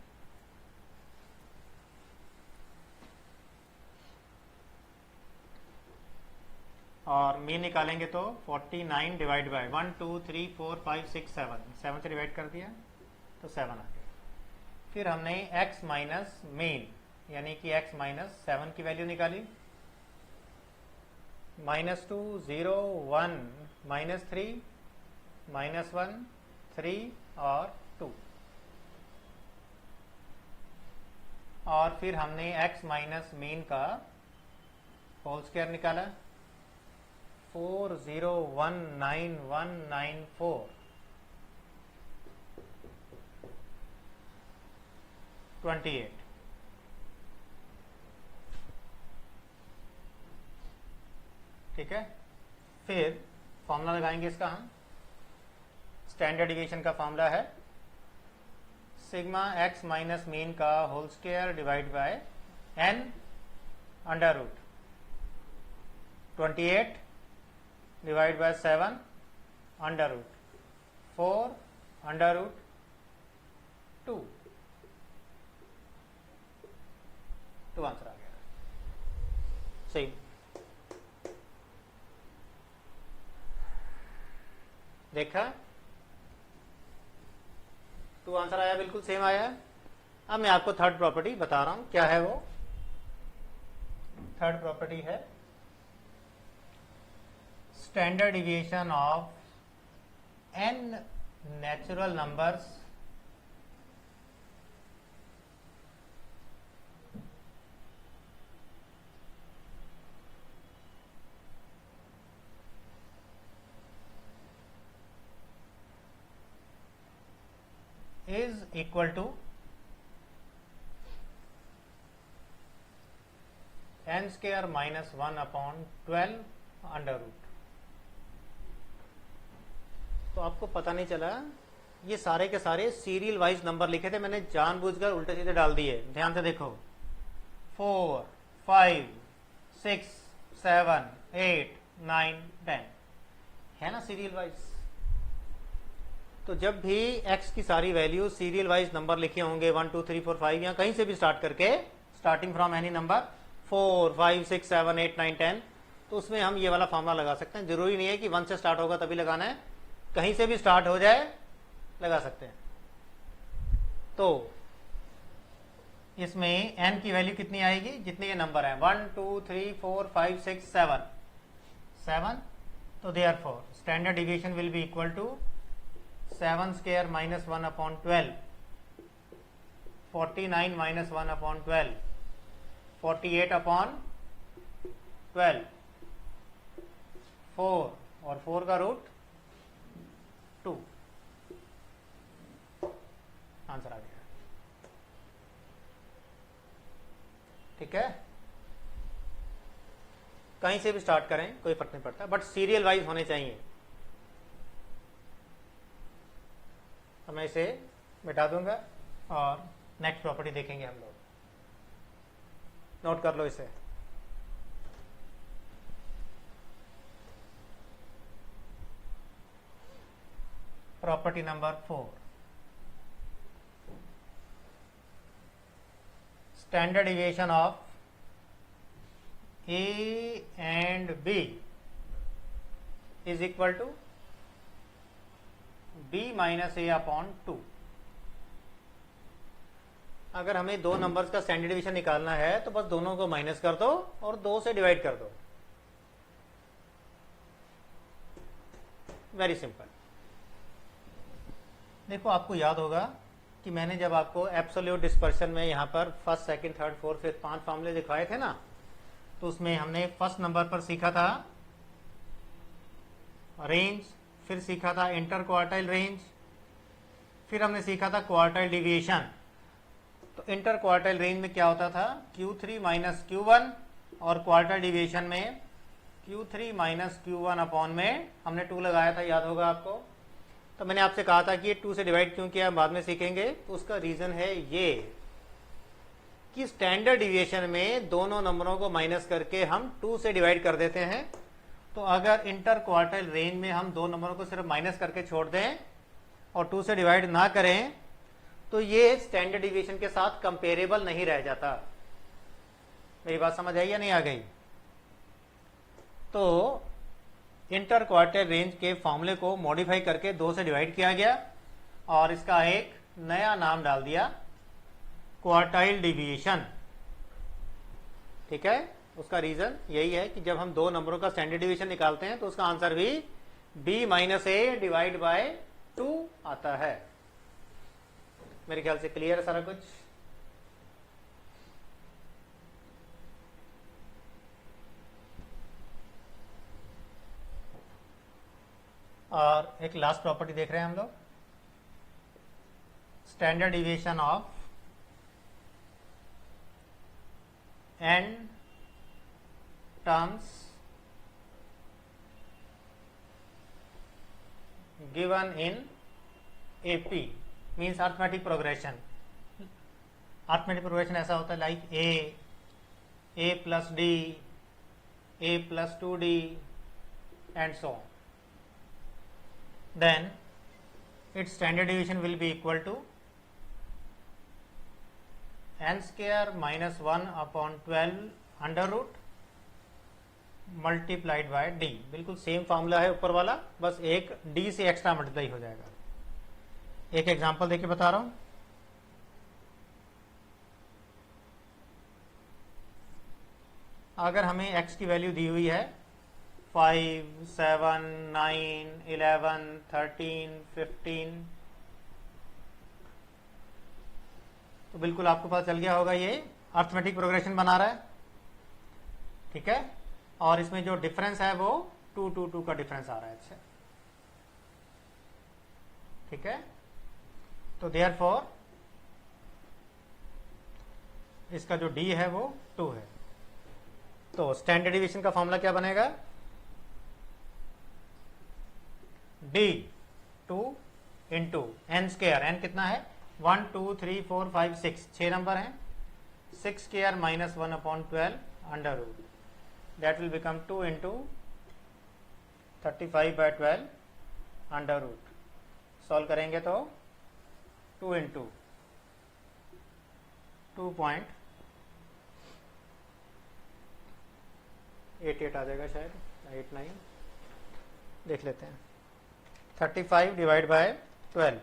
और मीन निकालेंगे तो 49 डिवाइड बाय 1 2 3 4 5 6 7 से डिवाइड कर दिया तो 7 आ गया। फिर हमने x माइनस मीन यानी कि x माइनस 7 की वैल्यू निकाली। -2 0 1 -3 -1 3 और 2, और फिर हमने x माइनस मीन का होल स्क्वायर निकाला 4 0 1 9 1 9 4 28। ठीक है, फिर फॉर्मूला लगाएंगे इसका हम। स्टैंडर्ड डिवीजन का फॉर्मूला है सिग्मा x माइनस मीन का whole square divide by n under root. 28 divide by 7 under root 4 under root 2 तो आंसर आ गया सही। देखा, तो आंसर आया, बिल्कुल सेम आया। अब मैं आपको थर्ड प्रॉपर्टी बता रहा हूं, क्या है वो। थर्ड प्रॉपर्टी है standard deviation of n natural numbers is equal to n square minus 1 upon 12 under root. तो आपको पता नहीं चला, ये सारे के सारे सीरियल वाइज नंबर लिखे थे, मैंने जानबूझकर उल्टे सीधे डाल दिए। ध्यान से देखो, 4 5 6 7 8 9 10 है ना सीरियल वाइज। तो जब भी x की सारी वैल्यू सीरियल वाइज नंबर लिखे होंगे 1 2 3 4 5 या कहीं से भी स्टार्ट करके, स्टार्टिंग फ्रॉम एनी नंबर 4 5 6 7 8 9 10, तो उसमें हम ये वाला फॉर्मूला लगा सकते हैं। जरूरी नहीं है कि 1 से स्टार्ट होगा तभी लगाना है, कहीं से भी स्टार्ट हो जाए लगा सकते हैं। तो इसमें n की वैल्यू कितनी आएगी, जितने ये नंबर हैं 1 2 3 4 5 6 7, तो therefore standard deviation will be equal to 7 square minus 1 upon 12, 49 minus 1 upon 12, 48 upon 12, 4 और 4 का रूट 2। आंसर आ गया। ठीक है, कहीं से भी स्टार्ट करें कोई फर्क नहीं पड़ता, बट सीरियल वाइज होने चाहिए। तो मैं इसे मिटा दूंगा और नेक्स्ट प्रॉपर्टी देखेंगे हम लोग। नोट कर लो इसे। Property number 4, standard deviation of a and b is equal to b minus a upon 2। अगर हमें दो नंबर्स का स्टैंडर्ड डिवीजन निकालना है तो बस दोनों को माइनस कर दो और 2 से डिवाइड कर दो। Very simple. देखो, आपको याद होगा कि मैंने जब आपको एब्सोल्यूट डिस्पर्शन में यहां पर first second third fourth fifth 5 फॉर्मूले दिखाए थे ना, तो उसमें हमने फर्स्ट नंबर पर सीखा था रेंज, फिर सीखा था इंटर क्वार्टाइल रेंज, फिर हमने सीखा था क्वार्टाइल डिविएशन। तो इंटर क्वार्टाइल रेंज में क्या होता था, Q3 माइनस Q1, और क्वार्टाइल डिविएशन में Q3 माइनस Q1 अपॉन में हमने 2 लगाया था, याद होगा आपको। तो मैंने आपसे कहा था कि ये 2 से डिवाइड क्यों किया, बाद में सीखेंगे। तो उसका रीजन है ये कि स्टैंडर्ड डिविएशन में दोनों नंबरों को माइनस करके हम 2 से डिवाइड कर देते हैं। तो अगर इंटर क्वार्टाइल रेंज में हम दो नंबरों को सिर्फ माइनस करके छोड़ दें और 2 से डिवाइड ना करें तो ये स्टैंडर्ड डिविएशन के साथ कंपेरेबल नहीं रह जाता। मेरी बात समझ आई या नहीं आ गई? तो इंटर क्वार्टाइल रेंज के फॉर्मूले को मॉडिफाई करके 2 से डिवाइड किया गया और इसका एक नया नाम डाल दिया क्वार्टाइल डिविएशन। ठीक है, उसका रीजन यही है कि जब हम दो नंबरों का स्टैंडर्ड डिविएशन निकालते हैं तो उसका आंसर भी b minus A divide by 2 आता है। मेरे ख्याल से क्लियर है सारा कुछ। और एक लास्ट प्रॉपर्टी देख रहे हैं हम लोग, standard deviation of n terms given in AP means arithmetic progression। arithmetic progression ऐसा होता है like a plus d a plus 2d and so on. Then its standard deviation will be equal to n square minus 1 upon 12 under root multiplied by D. बिल्कुल same formula है ऊपर वाला, बस एक D से एक्स्ट्रा मल्टीप्लाई हो जाएगा. एक एग्जांपल देके बता रहा हूं. अगर हमें x की वैल्यू दी हुई है 5, 7, 9, 11, 13, 15, तो बिल्कुल आपको पता चल गया होगा ये अर्थमेटिक प्रोग्रेशन बना रहा है. ठीक है, और इसमें जो डिफरेंस है वो 2, 2, 2 का डिफरेंस आ रहा है. अच्छा, ठीक है. तो देयरफॉर इसका जो d है वो 2 है. तो स्टैंडर्ड डिवीजन का फॉर्मूला क्या बनेगा? d 2 into n square. N कितना है? 1, 2, 3, 4, 5, 6, 6 नंबर हैं. 6 square minus 1 upon 12 under root. That will become 2 into 35 by 12 under root. Solve करेंगे तो 2 into 2.88 आ जाएगा शायद, 89 देख लेते हैं. 35 डिवाइड बाय 12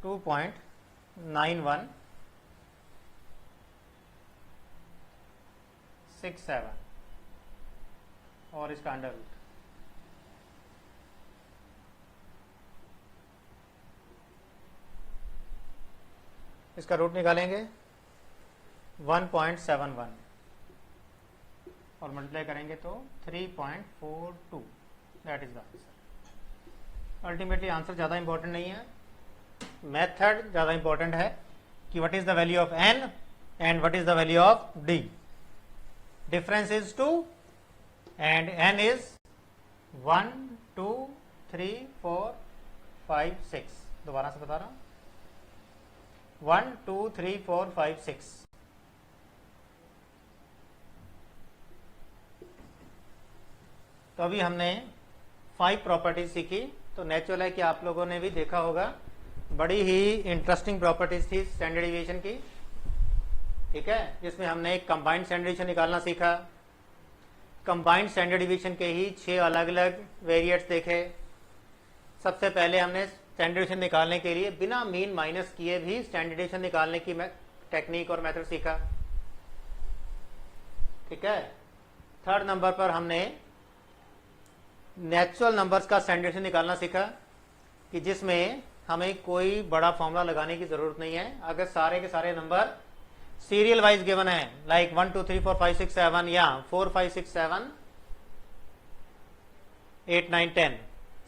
2.9167 और इसका अंडर रूट. इसका रूट निकालेंगे 1.71 और मल्टीप्लाई करेंगे तो 3.42. That is the answer. Ultimately answer ज़्यादा इंपॉर्टेंट नहीं है, मेथड ज़्यादा इंपॉर्टेंट है कि what is the value of n and what is the value of d. Difference is 2 and n is 1, 2, 3, 4, 5, 6. दोबारा से बता रहा हूं. 1, 2, 3, 4, 5, 6. तो अभी हमने 5 प्रॉपर्टीज सीखी. तो नेचुरल है कि आप लोगों ने भी देखा होगा, बड़ी ही इंटरेस्टिंग प्रॉपर्टीज थी स्टैंडर्ड डिवीजन की. ठीक है, जिसमें हमने एक कंबाइंड स्टैंडर्ड डिवीजन निकालना सीखा. कंबाइंड स्टैंडर्ड डिवीजन के ही 6 अलग अलग वेरिएट्स देखे. सबसे पहले हमने स्टैंडर्ड डिवीजन निकालने के लिए बिना मीन माइनस किए भी स्टैंडर्ड डिवीजन निकालने की टेक्निक और मेथड सीखा. ठीक है. थर्ड नंबर पर हमने नेचुरल नंबर्स का स्टैंडर्ड डिवीजन निकालना सीखा कि जिसमें हमें कोई बड़ा फॉर्मूला लगाने की जरूरत नहीं है. अगर सारे के सारे नंबर सीरियल वाइज गिवन है, लाइक 1, 2, 3, 4, 5, 6, 7 या 4, 5, 6, 7, 8, 9, 10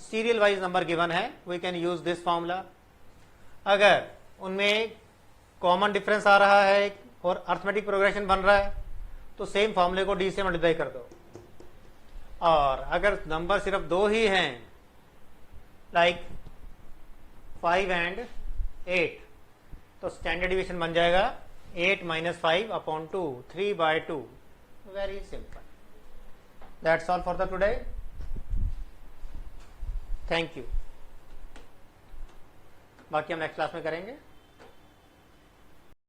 सीरियल वाइज नंबर गिवन है, we can use this formula. अगर उनमें कॉमन डिफरेंस आ रहा है और अर्थमेटिक प्रोग्रेशन बन रहा है तो सेम फॉर्मूले को डी से मल्टीप्लाई कर दो. और अगर नंबर सिर्फ 2 ही हैं, लाइक 5 एंड 8, तो स्टैंडर्ड डिवीजन बन जाएगा 8 minus 5 upon 2, 3 by 2. Very simple. That's all for the today. Thank you. बाकी हम नेक्स्ट क्लास में करेंगे.